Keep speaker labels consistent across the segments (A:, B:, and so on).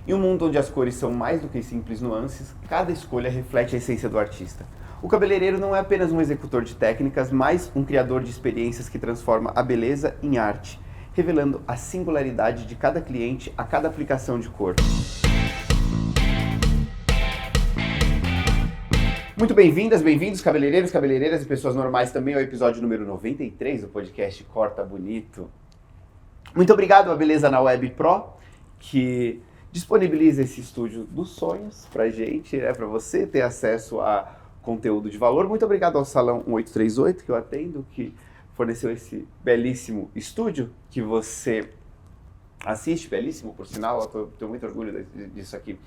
A: Em um mundo onde as cores são mais do que simples nuances, cada escolha reflete a essência do artista. O cabeleireiro não é apenas um executor de técnicas, mas um criador de experiências que transforma a beleza em arte, revelando a singularidade de cada cliente a cada aplicação de cor. Muito bem-vindas, bem-vindos, cabeleireiros, cabeleireiras e pessoas normais também ao episódio número 93 do podcast Corta Bonito. Muito obrigado à Beleza na Web Pro, que disponibiliza esse estúdio dos sonhos pra gente, pra você ter acesso a conteúdo de valor. Muito obrigado ao Salão 1838, que eu atendo, que forneceu esse belíssimo estúdio que você assiste, belíssimo, por sinal, eu tenho muito orgulho disso aqui.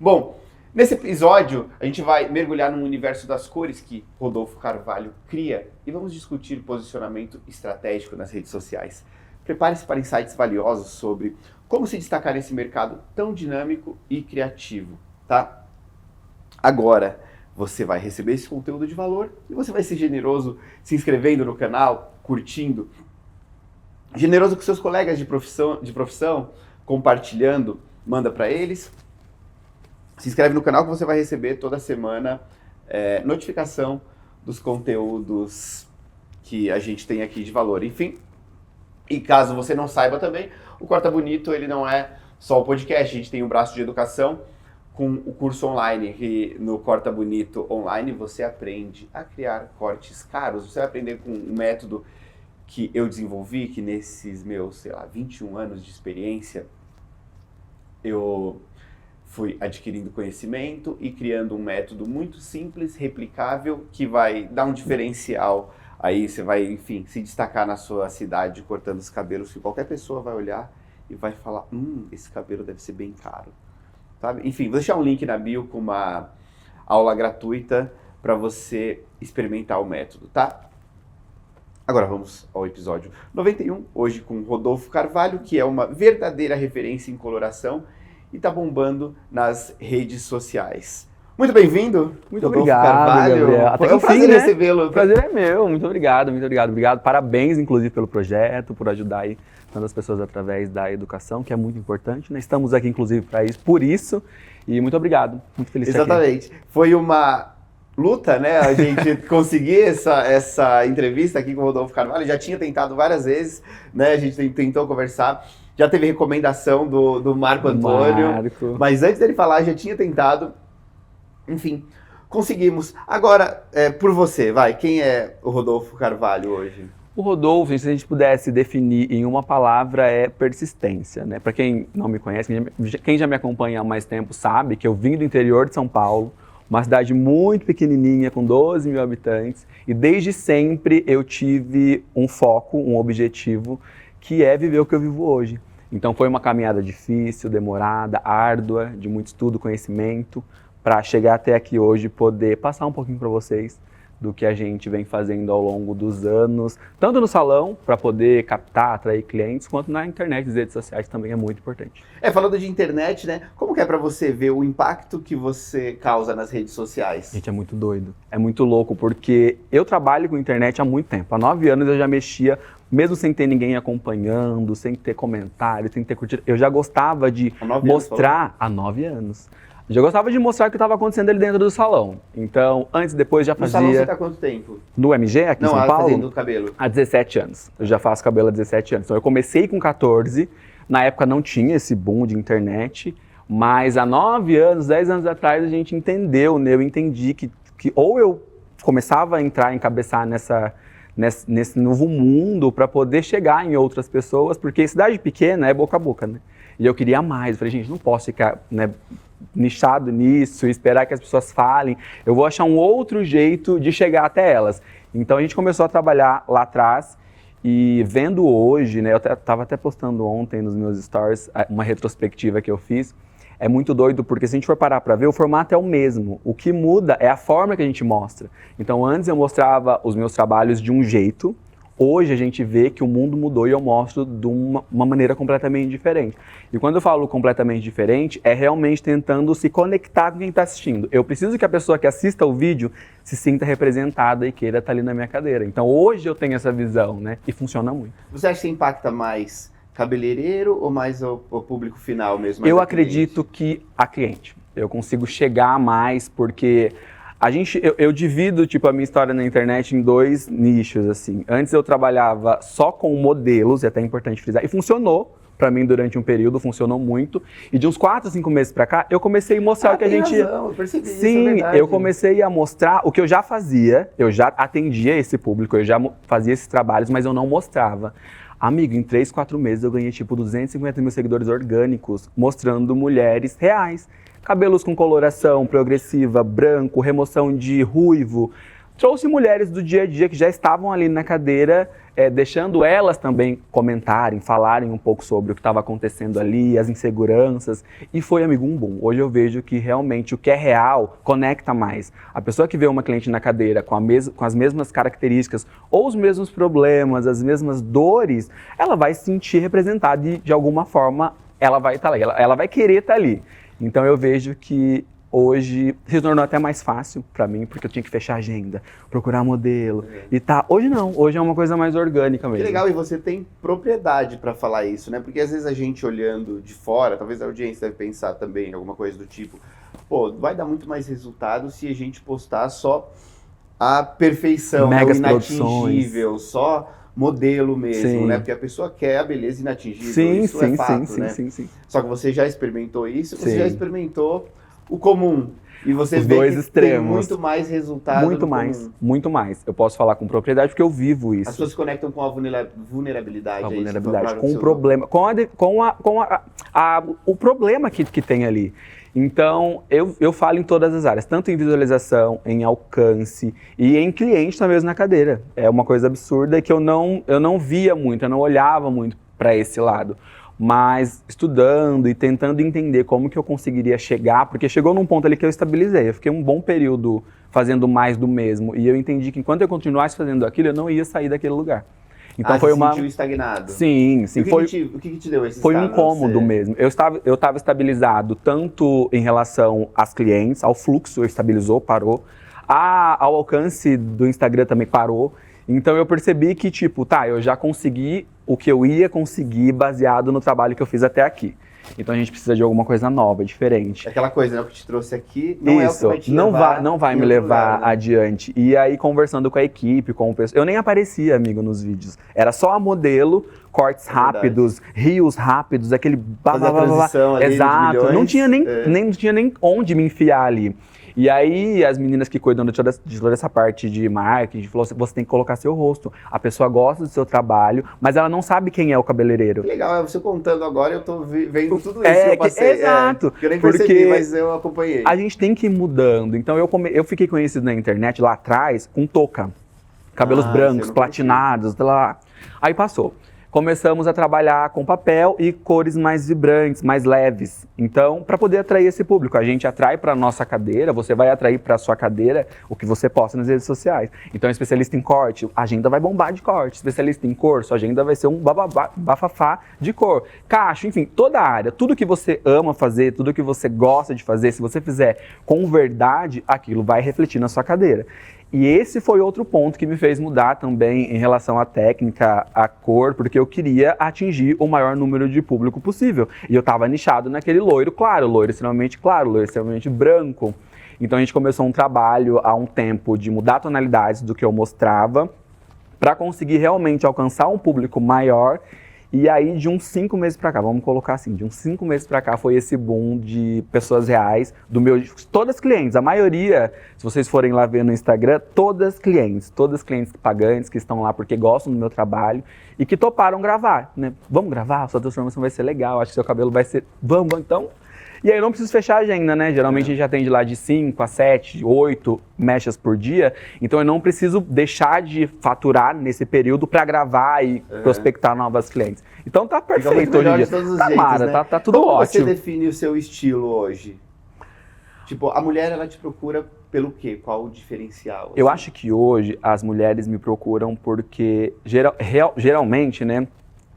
A: Bom, nesse episódio, a gente vai mergulhar no universo das cores que Rodolfo Carvalho cria e vamos discutir posicionamento estratégico nas redes sociais. Prepare-se para insights valiosos sobre como se destacar nesse mercado tão dinâmico e criativo, tá? Agora, você vai receber esse conteúdo de valor e você vai ser generoso se inscrevendo no canal, curtindo, generoso com seus colegas de profissão, compartilhando, manda para eles. Se inscreve no canal que você vai receber toda semana notificação dos conteúdos que a gente tem aqui de valor. Enfim, e caso você não saiba também, o Corta Bonito ele não é só o podcast, a gente tem um braço de educação com o curso online, que no Corta Bonito Online você aprende a criar cortes caros, você vai aprender com um método que eu desenvolvi, que nesses meus, 21 anos de experiência, eu fui adquirindo conhecimento e criando um método muito simples, replicável, que vai dar um diferencial. Aí você vai, enfim, se destacar na sua cidade cortando os cabelos, que qualquer pessoa vai olhar e vai falar, esse cabelo deve ser bem caro. Sabe? Enfim, vou deixar um link na bio com uma aula gratuita para você experimentar o método, tá? Agora vamos ao episódio 91, hoje com Rodolfo Carvalho, que é uma verdadeira referência em coloração e tá bombando nas redes sociais. Muito bem-vindo,
B: muito
A: Rodolfo
B: obrigado,
A: Carvalho.
B: Gabriel. Até
A: é um prazer recebê-lo.
B: O prazer é meu, muito obrigado. Parabéns, inclusive, pelo projeto, por ajudar aí tantas pessoas através da educação, que é muito importante, né? Estamos aqui, inclusive, para isso, por isso, e muito obrigado, muito feliz de estar aqui.
A: Exatamente. Foi uma luta, né, a gente conseguir essa entrevista aqui com o Rodolfo Carvalho. Já tinha tentado várias vezes, né, a gente tentou conversar. Já teve recomendação do Marco Antônio, mas antes dele falar, já tinha tentado. Enfim, conseguimos. Agora, por você, quem é o Rodolfo Carvalho hoje?
B: O Rodolfo, se a gente pudesse definir em uma palavra, é persistência, né? Para quem não me conhece, quem já me acompanha há mais tempo sabe que eu vim do interior de São Paulo, uma cidade muito pequenininha, com 12 mil habitantes, e desde sempre eu tive um foco, um objetivo, que é viver o que eu vivo hoje. Então foi uma caminhada difícil, demorada, árdua, de muito estudo, conhecimento, para chegar até aqui hoje e poder passar um pouquinho para vocês do que a gente vem fazendo ao longo dos anos, tanto no salão, para poder captar, atrair clientes, quanto na internet, nas redes sociais também é muito importante.
A: Falando de internet, né? Como que é para você ver o impacto que você causa nas redes sociais?
B: Gente, é muito doido, é muito louco, porque eu trabalho com internet há muito tempo. Há 9 anos eu já mexia, mesmo sem ter ninguém acompanhando, sem ter comentário, sem ter curtido. Eu já gostava de mostrar, há 9 anos. Já gostava de mostrar o que estava acontecendo ali dentro do salão. Então, antes e depois já fazia...
A: No salão você está há quanto tempo?
B: No MG, aqui em São Paulo?
A: Fazendo o cabelo.
B: Há 17 anos. Eu já faço cabelo há 17 anos. Então, eu comecei com 14. Na época não tinha esse boom de internet. Mas há 9 anos, 10 anos atrás, a gente entendeu, né? Eu entendi que ou eu começava a entrar, encabeçar nesse novo mundo para poder chegar em outras pessoas. Porque cidade pequena é boca a boca, né? E eu queria mais. Eu falei, gente, não posso ficar, né, nichado nisso, esperar que as pessoas falem, eu vou achar um outro jeito de chegar até elas. Então a gente começou a trabalhar lá atrás e vendo hoje, né, eu estava até postando ontem nos meus stories uma retrospectiva que eu fiz, é muito doido porque se a gente for parar para ver, o formato é o mesmo, o que muda é a forma que a gente mostra. Então antes eu mostrava os meus trabalhos de um jeito, hoje a gente vê que o mundo mudou e eu mostro de uma maneira completamente diferente. E quando eu falo completamente diferente, é realmente tentando se conectar com quem está assistindo. Eu preciso que a pessoa que assista o vídeo se sinta representada e queira estar ali na minha cadeira. Então hoje eu tenho essa visão, né? E funciona muito.
A: Você acha que impacta mais cabeleireiro ou mais o público final mesmo? Mais
B: Eu
A: a
B: acredito que a cliente. Eu consigo chegar mais porque eu divido tipo a minha história na internet em dois nichos assim. Antes eu trabalhava só com modelos, e até é importante frisar, e funcionou pra mim durante um período, funcionou muito. E de uns 4, 5 meses pra cá, eu comecei a mostrar o que a gente...
A: Razão, eu percebi isso, é
B: Sim,
A: verdade.
B: eu comecei a mostrar o que eu já fazia, eu já atendia esse público, eu já fazia esses trabalhos, mas eu não mostrava. Amigo, em 3, 4 meses eu ganhei tipo 250 mil seguidores orgânicos, mostrando mulheres reais. Cabelos com coloração progressiva, branco, remoção de ruivo. Trouxe mulheres do dia a dia que já estavam ali na cadeira, deixando elas também comentarem, falarem um pouco sobre o que estava acontecendo ali, as inseguranças. E foi, amigo, um boom. Hoje eu vejo que realmente o que é real conecta mais. A pessoa que vê uma cliente na cadeira com as mesmas características ou os mesmos problemas, as mesmas dores, ela vai se sentir representada e, de alguma forma, ela vai estar ali, ela vai querer estar ali. Então eu vejo que hoje se tornou até mais fácil pra mim, porque eu tinha que fechar agenda, procurar modelo e tá. Hoje não, hoje é uma coisa mais orgânica mesmo.
A: Que legal, e você tem propriedade pra falar isso, né? Porque às vezes a gente olhando de fora, talvez a audiência deve pensar também alguma coisa do tipo, pô, vai dar muito mais resultado se a gente postar só a perfeição, né? O inatingível, só modelo mesmo,
B: Sim.
A: né? Porque a pessoa quer a beleza inatingível,
B: Sim,
A: isso
B: sim,
A: é fato,
B: sim,
A: né?
B: sim.
A: Só que você já experimentou isso, você
B: Sim.
A: já experimentou o comum. E você
B: Os
A: vê
B: dois
A: que
B: extremos.
A: tem muito mais resultado
B: Muito
A: no
B: mais,
A: comum.
B: muito mais. Eu posso falar com propriedade porque eu vivo isso.
A: As pessoas se conectam com a vulnerabilidade.
B: A
A: é isso,
B: vulnerabilidade,
A: com
B: com o problema, o problema que tem ali. Então, eu falo em todas as áreas, tanto em visualização, em alcance e em cliente também na cadeira. É uma coisa absurda que eu não via muito, eu não olhava muito para esse lado. Mas estudando e tentando entender como que eu conseguiria chegar, porque chegou num ponto ali que eu estabilizei, eu fiquei um bom período fazendo mais do mesmo, e eu entendi que enquanto eu continuasse fazendo aquilo, eu não ia sair daquele lugar. Então foi
A: você
B: uma...
A: sentiu estagnado?
B: Sim,
A: E o que te deu esse
B: foi um
A: estado?
B: incômodo mesmo. Eu estava estabilizado tanto em relação às clientes, ao fluxo estabilizou, parou, ao alcance do Instagram também parou. Então eu percebi que, tipo, eu já consegui o que eu ia conseguir baseado no trabalho que eu fiz até aqui. Então a gente precisa de alguma coisa nova, diferente.
A: Aquela coisa, né, o que te trouxe aqui não é o que vai te levar
B: não vai
A: em
B: me
A: outro
B: levar
A: lugar, né?
B: adiante. E aí, conversando com a equipe, com o pessoal, eu nem aparecia, amigo, nos vídeos. Era só a modelo, cortes rápidos, rios rápidos, aquele...
A: Fazer a transição ali de
B: Exato,
A: milhões,
B: não tinha nem onde me enfiar ali. E aí, as meninas que cuidam de toda essa parte de marketing, falou assim, você tem que colocar seu rosto. A pessoa gosta do seu trabalho, mas ela não sabe quem é o cabeleireiro.
A: Que legal, você contando agora, eu tô vendo tudo isso que eu passei.
B: Exato.
A: Que eu nem
B: porque
A: percebi, mas eu acompanhei.
B: A gente tem que ir mudando. Então, eu fiquei conhecido na internet lá atrás com touca. Cabelos brancos, platinados, lá. Aí passou. Começamos a trabalhar com papel e cores mais vibrantes, mais leves. Então, para poder atrair esse público, a gente atrai para a nossa cadeira, você vai atrair para a sua cadeira o que você posta nas redes sociais. Então, especialista em corte, a agenda vai bombar de corte. Especialista em cor, sua agenda vai ser um bafafá de cor. Cacho, enfim, toda a área, tudo que você ama fazer, tudo que você gosta de fazer, se você fizer com verdade, aquilo vai refletir na sua cadeira. E esse foi outro ponto que me fez mudar também em relação à técnica, à cor, porque eu queria atingir o maior número de público possível. E eu estava nichado naquele loiro claro, loiro extremamente branco. Então a gente começou um trabalho há um tempo de mudar tonalidades do que eu mostrava para conseguir realmente alcançar um público maior. E aí, de uns 5 meses pra cá, vamos colocar assim, de uns 5 meses pra cá foi esse boom de pessoas reais, todas clientes, a maioria, se vocês forem lá ver no Instagram, todas clientes pagantes que estão lá porque gostam do meu trabalho e que toparam gravar, né? Vamos gravar, sua transformação vai ser legal, acho que seu cabelo vai ser, vamos então... E aí eu não preciso fechar a agenda, né? Geralmente a gente atende lá de 5 a 7, 8 mechas por dia. Então eu não preciso deixar de faturar nesse período para gravar e prospectar novas clientes. Então tá perfeito hoje em dia.
A: De todos os jeitos,
B: Mara,
A: né?
B: tá tudo
A: Como
B: ótimo.
A: você define o seu estilo hoje? Tipo, a mulher, ela te procura pelo quê? Qual o diferencial? Assim?
B: Eu acho que hoje as mulheres me procuram porque geralmente, né?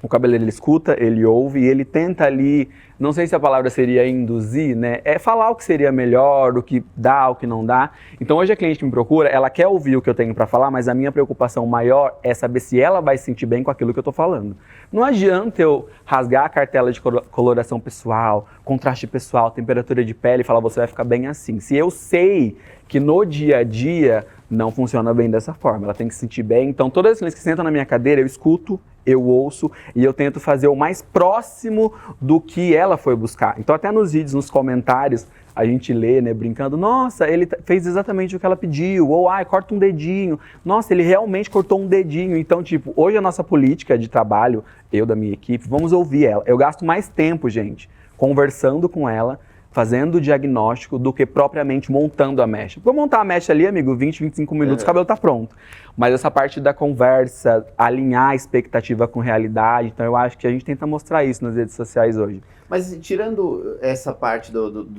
B: O cabeleireiro ele escuta, ele ouve e ele tenta ali, não sei se a palavra seria induzir, né? É falar o que seria melhor, o que dá, o que não dá. Então hoje a cliente que me procura, ela quer ouvir o que eu tenho para falar, mas a minha preocupação maior é saber se ela vai se sentir bem com aquilo que eu tô falando. Não adianta eu rasgar a cartela de coloração pessoal, contraste pessoal, temperatura de pele e falar você vai ficar bem assim. Se eu sei que no dia a dia não funciona bem dessa forma, ela tem que se sentir bem. Então todas as clientes que sentam na minha cadeira, eu escuto, eu ouço e eu tento fazer o mais próximo do que ela foi buscar. Então até nos vídeos, nos comentários, a gente lê, né, brincando, nossa, ele fez exatamente o que ela pediu, ou ai, corta um dedinho, nossa, ele realmente cortou um dedinho. Então, tipo, hoje a nossa política de trabalho, eu da minha equipe, vamos ouvir ela. Eu gasto mais tempo, gente, conversando com ela, fazendo o diagnóstico do que propriamente montando a mecha. Vou montar a mecha ali, amigo, 20, 25 minutos, o cabelo tá pronto. Mas essa parte da conversa, alinhar a expectativa com realidade, então eu acho que a gente tenta mostrar isso nas redes sociais hoje.
A: Mas tirando essa parte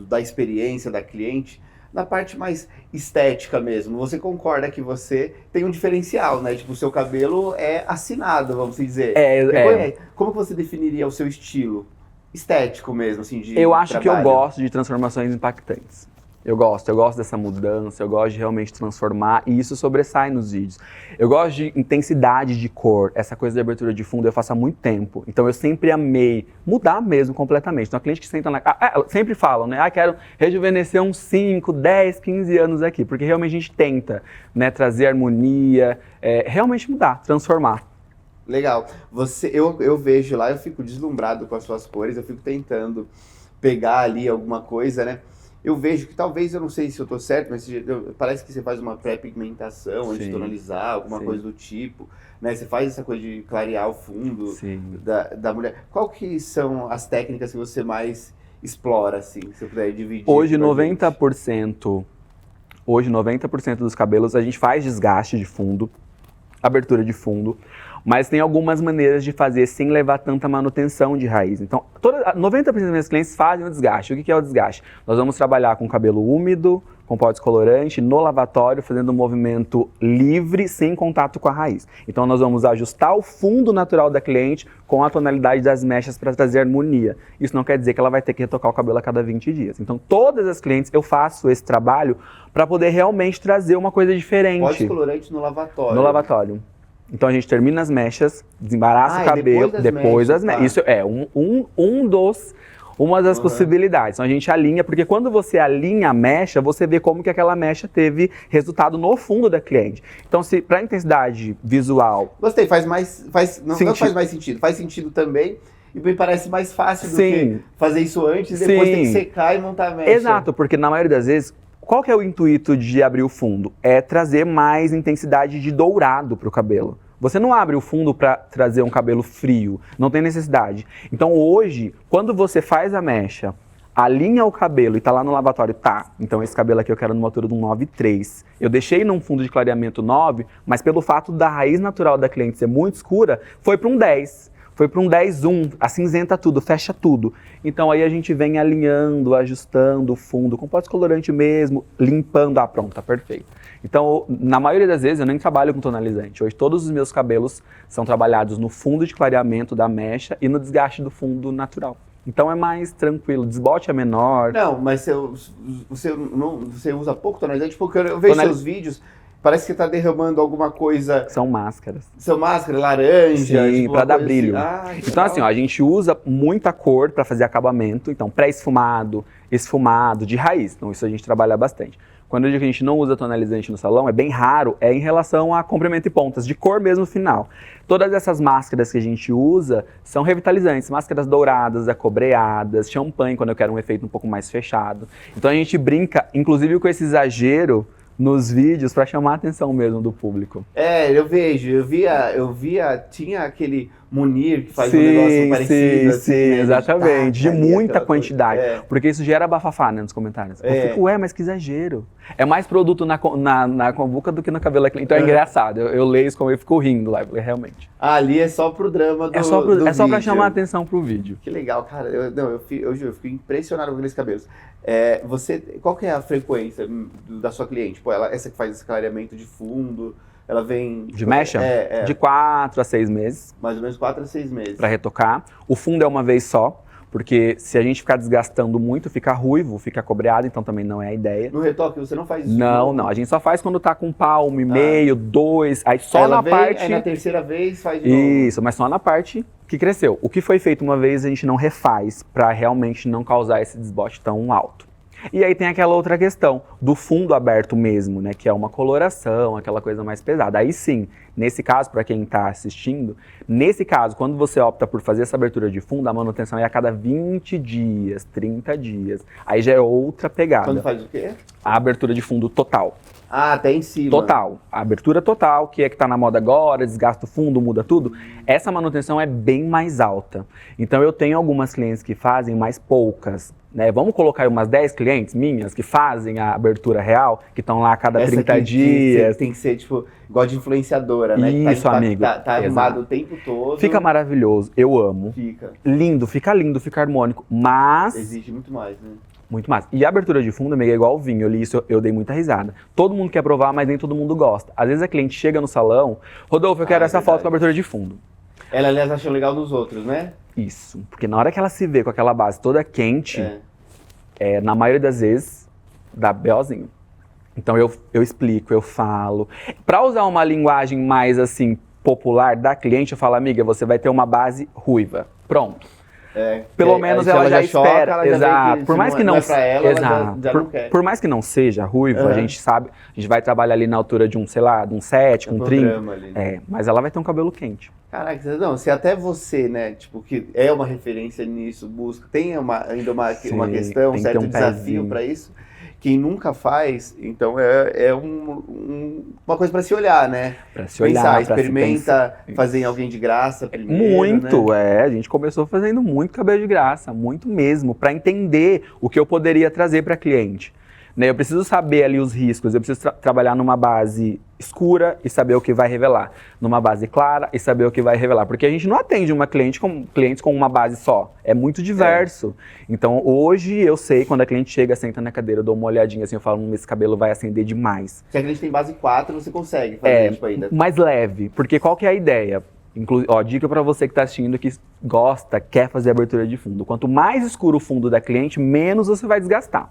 A: da experiência da cliente, na parte mais estética mesmo, você concorda que você tem um diferencial, né? Tipo, o seu cabelo é assinado, vamos dizer. Como que você definiria o seu estilo? Estético mesmo, assim, de
B: Eu acho
A: trabalho.
B: que eu gosto de transformações impactantes. Eu gosto dessa mudança, eu gosto de realmente transformar e isso sobressai nos vídeos. Eu gosto de intensidade de cor, essa coisa de abertura de fundo eu faço há muito tempo. Então eu sempre amei mudar mesmo completamente. Então a cliente que senta na... sempre falam, né? Quero rejuvenescer uns 5, 10, 15 anos aqui. Porque realmente a gente tenta, né, trazer harmonia, realmente mudar, transformar.
A: Legal. Eu vejo lá, eu fico deslumbrado com as suas cores, eu fico tentando pegar ali alguma coisa, né? Eu vejo que talvez, eu não sei se eu tô certo, mas parece que você faz uma pré-pigmentação antes de tonalizar, alguma coisa do tipo, né? Você faz essa coisa de clarear o fundo da mulher. Qual que são as técnicas que você mais explora, assim, se eu puder dividir?
B: Hoje 90% dos cabelos a gente faz desgaste de fundo, abertura de fundo, mas tem algumas maneiras de fazer sem levar tanta manutenção de raiz. Então, 90% das minhas clientes fazem o desgaste. O que é o desgaste? Nós vamos trabalhar com cabelo úmido, com pó descolorante, no lavatório, fazendo um movimento livre, sem contato com a raiz. Então, nós vamos ajustar o fundo natural da cliente com a tonalidade das mechas para trazer harmonia. Isso não quer dizer que ela vai ter que retocar o cabelo a cada 20 dias. Então, todas as clientes, eu faço esse trabalho para poder realmente trazer uma coisa diferente.
A: Pó descolorante no lavatório.
B: No lavatório. Então a gente termina as mechas, desembaraça o cabelo, depois das mechas. Isso é uma das possibilidades. Então a gente alinha, porque quando você alinha a mecha, você vê como que aquela mecha teve resultado no fundo da cliente. Então, se para intensidade visual...
A: Gostei, não faz mais sentido, faz sentido também. E me parece mais fácil do que fazer isso antes e depois ter que secar e montar a mecha.
B: Exato, porque na maioria das vezes... Qual que é o intuito de abrir o fundo? É trazer mais intensidade de dourado para o cabelo. Você não abre o fundo para trazer um cabelo frio, não tem necessidade. Então hoje, quando você faz a mecha, alinha o cabelo e tá lá no lavatório, então esse cabelo aqui eu quero numa altura de um 9,3. Eu deixei num fundo de clareamento 9, mas pelo fato da raiz natural da cliente ser muito escura, foi para um 10. Foi para um 10,1, acinzenta tudo, fecha tudo. Então aí a gente vem alinhando, ajustando o fundo, com pó descolorante mesmo, limpando. Pronto, tá perfeito. Então, na maioria das vezes eu nem trabalho com tonalizante. Hoje todos os meus cabelos são trabalhados no fundo de clareamento da mecha e no desgaste do fundo natural. Então é mais tranquilo, o desbote é menor.
A: Não, mas você usa pouco tonalizante, porque eu vejo seus vídeos... Parece que tá derramando alguma coisa...
B: São máscaras.
A: São máscaras, laranja...
B: Sim, pra dar brilho.
A: Assim.
B: Então assim, a gente usa muita cor para fazer acabamento. Então pré-esfumado, esfumado, de raiz. Então isso a gente trabalha bastante. Quando eu digo que a gente não usa tonalizante no salão, é bem raro, é em relação a comprimento e pontas, de cor mesmo final. Todas essas máscaras que a gente usa são revitalizantes. Máscaras douradas, acobreadas, champanhe, quando eu quero um efeito um pouco mais fechado. Então a gente brinca, inclusive com esse exagero, nos vídeos para chamar a atenção mesmo do público.
A: Eu via, tinha aquele Munir que faz um negócio parecido.
B: Sim, exatamente, de muita quantidade, porque isso gera bafafá, né, nos comentários. Eu fico, mas que exagero. É mais produto na boca do que no cabelo da cliente. Então é engraçado, eu leio isso como eu fico rindo lá, realmente.
A: Ali é só pro drama do
B: É só pra chamar a atenção pro vídeo.
A: Que legal, cara, eu fico impressionado com aqueles cabelos. Qual que é a frequência da sua cliente? Essa que faz esse clareamento de fundo, ela vem...
B: De mecha? De 4 a 6 meses.
A: Mais ou menos 4 a 6 meses.
B: Para retocar. O fundo é uma vez só, porque se a gente ficar desgastando muito, fica ruivo, fica cobreado, então também não é a ideia.
A: No retoque você não faz isso?
B: Não. A gente só faz quando tá com 1,5 palmo, 2, aí só
A: ela
B: na
A: vem,
B: parte...
A: Aí na terceira vez faz de novo.
B: Isso, mas só na parte que cresceu. O que foi feito uma vez, a gente não refaz para realmente não causar esse desbote tão alto. E aí tem aquela outra questão do fundo aberto mesmo, né, que é uma coloração, aquela coisa mais pesada. Aí sim, nesse caso, para quem está assistindo, nesse caso, quando você opta por fazer essa abertura de fundo, a manutenção é a cada 20 dias, 30 dias. Aí já é outra pegada.
A: Quando faz o quê?
B: A abertura de fundo total.
A: Ah, até em cima.
B: Total. A abertura total, que é que tá na moda agora, desgasta o fundo, muda tudo. Essa manutenção é bem mais alta. Então eu tenho algumas clientes que fazem, mas poucas. Né? Vamos colocar aí umas 10 clientes minhas que fazem a abertura real, que estão lá a cada 30 dias.
A: Tem que ser, tipo, igual de influenciadora, né?
B: Isso, amigo.
A: Tá arrumado o tempo todo.
B: Fica maravilhoso. Eu amo.
A: Fica.
B: Lindo, fica harmônico. Mas...
A: exige muito mais, né?
B: Muito mais. E a abertura de fundo, amiga, é igual o vinho. Eu li isso, eu dei muita risada. Todo mundo quer provar, mas nem todo mundo gosta. Às vezes a cliente chega no salão, Rodolfo, eu quero essa foto com a abertura de fundo.
A: Ela, aliás, acha legal nos outros, né?
B: Isso. Porque na hora que ela se vê com aquela base toda quente, na maioria das vezes, dá BOzinho. Então eu explico, eu falo. Pra usar uma linguagem mais, assim, popular da cliente, eu falo, amiga, você vai ter uma base ruiva. Pronto. Pelo menos ela já espera.
A: Choca,
B: exato. Por mais que não,
A: pra ela,
B: exato.
A: Ela já não quer.
B: Por mais que não seja ruivo, a gente sabe, a gente vai trabalhar ali na altura de um, sei lá, de um 7, com 30.
A: Ali, né?
B: Mas ela vai ter um cabelo quente.
A: Caraca, não, se até você, né, tipo, que é uma referência nisso, busca, tem ainda uma questão, um certo desafio para isso. Quem nunca faz, então uma coisa para se olhar, né?
B: Para se olhar,
A: experimenta fazer em alguém de graça primeiro,
B: muito,
A: né?
B: A gente começou fazendo muito cabelo de graça, muito mesmo, para entender o que eu poderia trazer para cliente. Né? Eu preciso saber ali os riscos, eu preciso trabalhar numa base escura e saber o que vai revelar, numa base clara e saber o que vai revelar, porque a gente não atende uma clientes com uma base só, é muito diverso. Então hoje eu sei, quando a cliente chega, senta na cadeira, eu dou uma olhadinha assim, eu falo, esse cabelo vai acender demais.
A: Se a cliente tem base 4, você consegue fazer tipo, ainda.
B: Mais leve, porque qual que é a ideia? Dica para você que está assistindo, que gosta, quer fazer abertura de fundo, quanto mais escuro o fundo da cliente, menos você vai desgastar.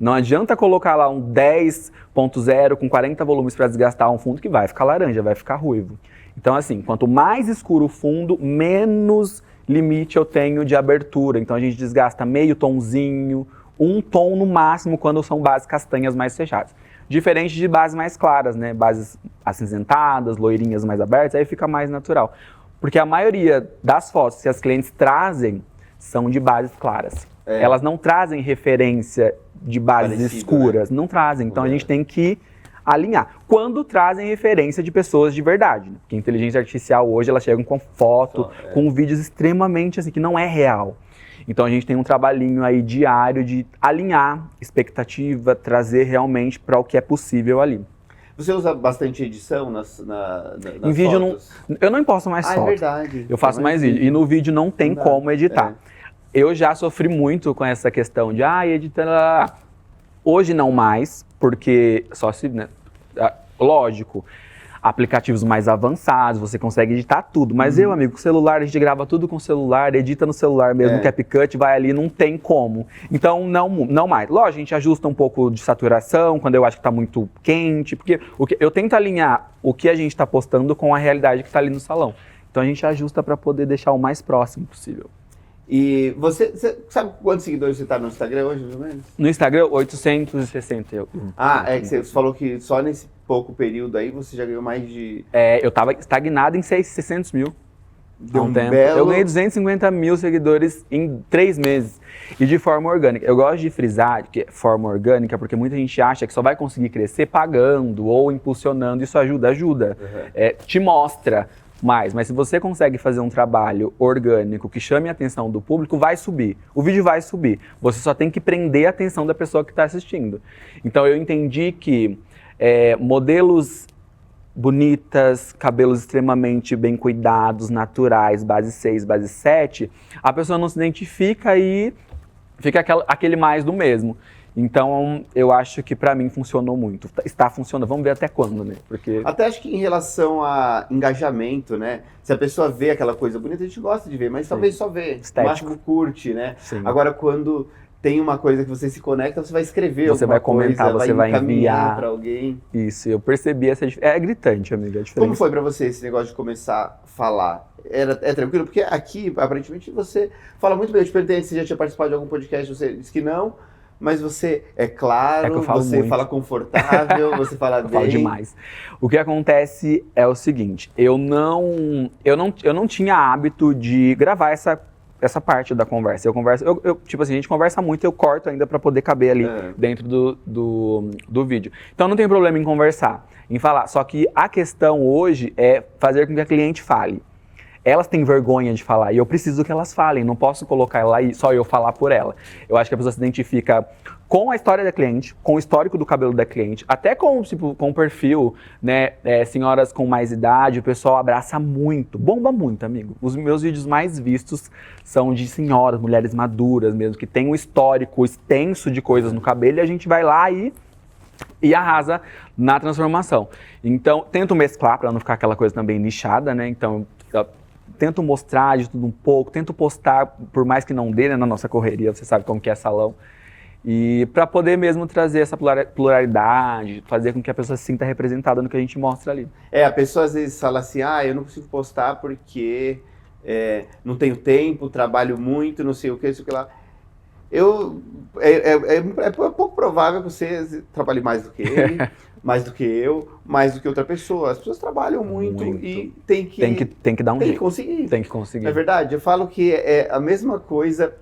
B: Não adianta colocar lá um 10.0 com 40 volumes para desgastar um fundo que vai ficar laranja, vai ficar ruivo. Então assim, quanto mais escuro o fundo, menos limite eu tenho de abertura. Então a gente desgasta meio tonzinho, 1 tom no máximo quando são bases castanhas mais fechadas. Diferente de bases mais claras, né? Bases acinzentadas, loirinhas mais abertas, aí fica mais natural. Porque a maioria das fotos que as clientes trazem são de bases claras. Elas não trazem referência de bases escuras, né? Não trazem. Então a gente tem que alinhar. Quando trazem referência de pessoas de verdade, né? Porque a inteligência artificial hoje, elas chegam com foto, com vídeos extremamente assim, que não é real. Então a gente tem um trabalhinho aí diário de alinhar expectativa, trazer realmente para o que é possível ali.
A: Você usa bastante edição nas
B: em vídeo
A: fotos?
B: Eu não posto mais foto.
A: É verdade.
B: Eu faço mais vídeo. E no vídeo não tem como editar. Eu já sofri muito com essa questão de, editar. Hoje não mais, porque só se, né, lógico, aplicativos mais avançados, você consegue editar tudo. Mas eu, amigo, com celular, a gente grava tudo com celular, edita no celular mesmo, CapCut, vai ali, não tem como. Então, não mais. Lógico, a gente ajusta um pouco de saturação, quando eu acho que está muito quente, porque eu tento alinhar o que a gente está postando com a realidade que está ali no salão. Então, a gente ajusta para poder deixar o mais próximo possível.
A: E você sabe quantos seguidores você está no Instagram hoje, mais ou menos?
B: No Instagram, 860.
A: Que você falou que só nesse pouco período aí você já ganhou mais de...
B: Eu estava estagnado em 600 mil.
A: Deu um
B: tempo. Eu ganhei 250 mil seguidores em 3 meses. E de forma orgânica. Eu gosto de frisar que é forma orgânica, porque muita gente acha que só vai conseguir crescer pagando ou impulsionando. Isso ajuda. Te mostra mais, mas se você consegue fazer um trabalho orgânico que chame a atenção do público, vai subir. O vídeo vai subir. Você só tem que prender a atenção da pessoa que está assistindo. Então eu entendi que modelos bonitas, cabelos extremamente bem cuidados, naturais, base 6, base 7, a pessoa não se identifica e fica aquele mais do mesmo. Então, eu acho que pra mim funcionou muito. Está funcionando, vamos ver até quando, né? Porque
A: Até acho que em relação a engajamento, né? Se a pessoa vê aquela coisa bonita, a gente gosta de ver, mas talvez só vê.
B: Estético.
A: No máximo curte, né?
B: sim.
A: Agora, quando tem uma coisa que você se conecta, você vai escrever
B: Você
A: alguma
B: vai comentar,
A: coisa,
B: você vai
A: encaminhar
B: enviar.
A: para alguém.
B: Isso, eu percebi essa diferença. É gritante, amiga, a diferença.
A: Como foi para você esse negócio de começar a falar? É tranquilo? Porque aqui, aparentemente, você fala muito bem. Eu te perguntei se você já tinha participado de algum podcast, você disse que não, mas você é claro,
B: É que eu falo
A: você
B: muito.
A: fala confortável, você fala
B: Eu
A: bem.
B: falo demais. O que acontece é o seguinte, eu não tinha hábito de gravar essa parte da conversa. Tipo assim, a gente conversa muito, eu corto ainda para poder caber ali dentro do vídeo. Então não tem problema em conversar, em falar. Só que a questão hoje é fazer com que a cliente fale. Elas têm vergonha de falar e eu preciso que elas falem, não posso colocar ela e só eu falar por ela. Eu acho que a pessoa se identifica com a história da cliente, com o histórico do cabelo da cliente, até com o perfil, né, senhoras com mais idade, o pessoal abraça muito, bomba muito, amigo. Os meus vídeos mais vistos são de senhoras, mulheres maduras mesmo, que tem um histórico extenso de coisas no cabelo e a gente vai lá e arrasa na transformação. Então, tento mesclar para não ficar aquela coisa também nichada, né, então tento mostrar de tudo um pouco, tento postar, por mais que não dê, né, na nossa correria, você sabe como que é salão, e para poder mesmo trazer essa pluralidade, fazer com que a pessoa se sinta representada no que a gente mostra ali.
A: A pessoa às vezes fala assim, eu não consigo postar porque não tenho tempo, trabalho muito, não sei o que, isso que lá. É pouco provável que você trabalhe mais do que ele, mais do que eu, mais do que outra pessoa. As pessoas trabalham muito. E tem que
B: dar um jeito.
A: Conseguir.
B: Tem que conseguir.
A: É verdade, eu falo que é a mesma coisa,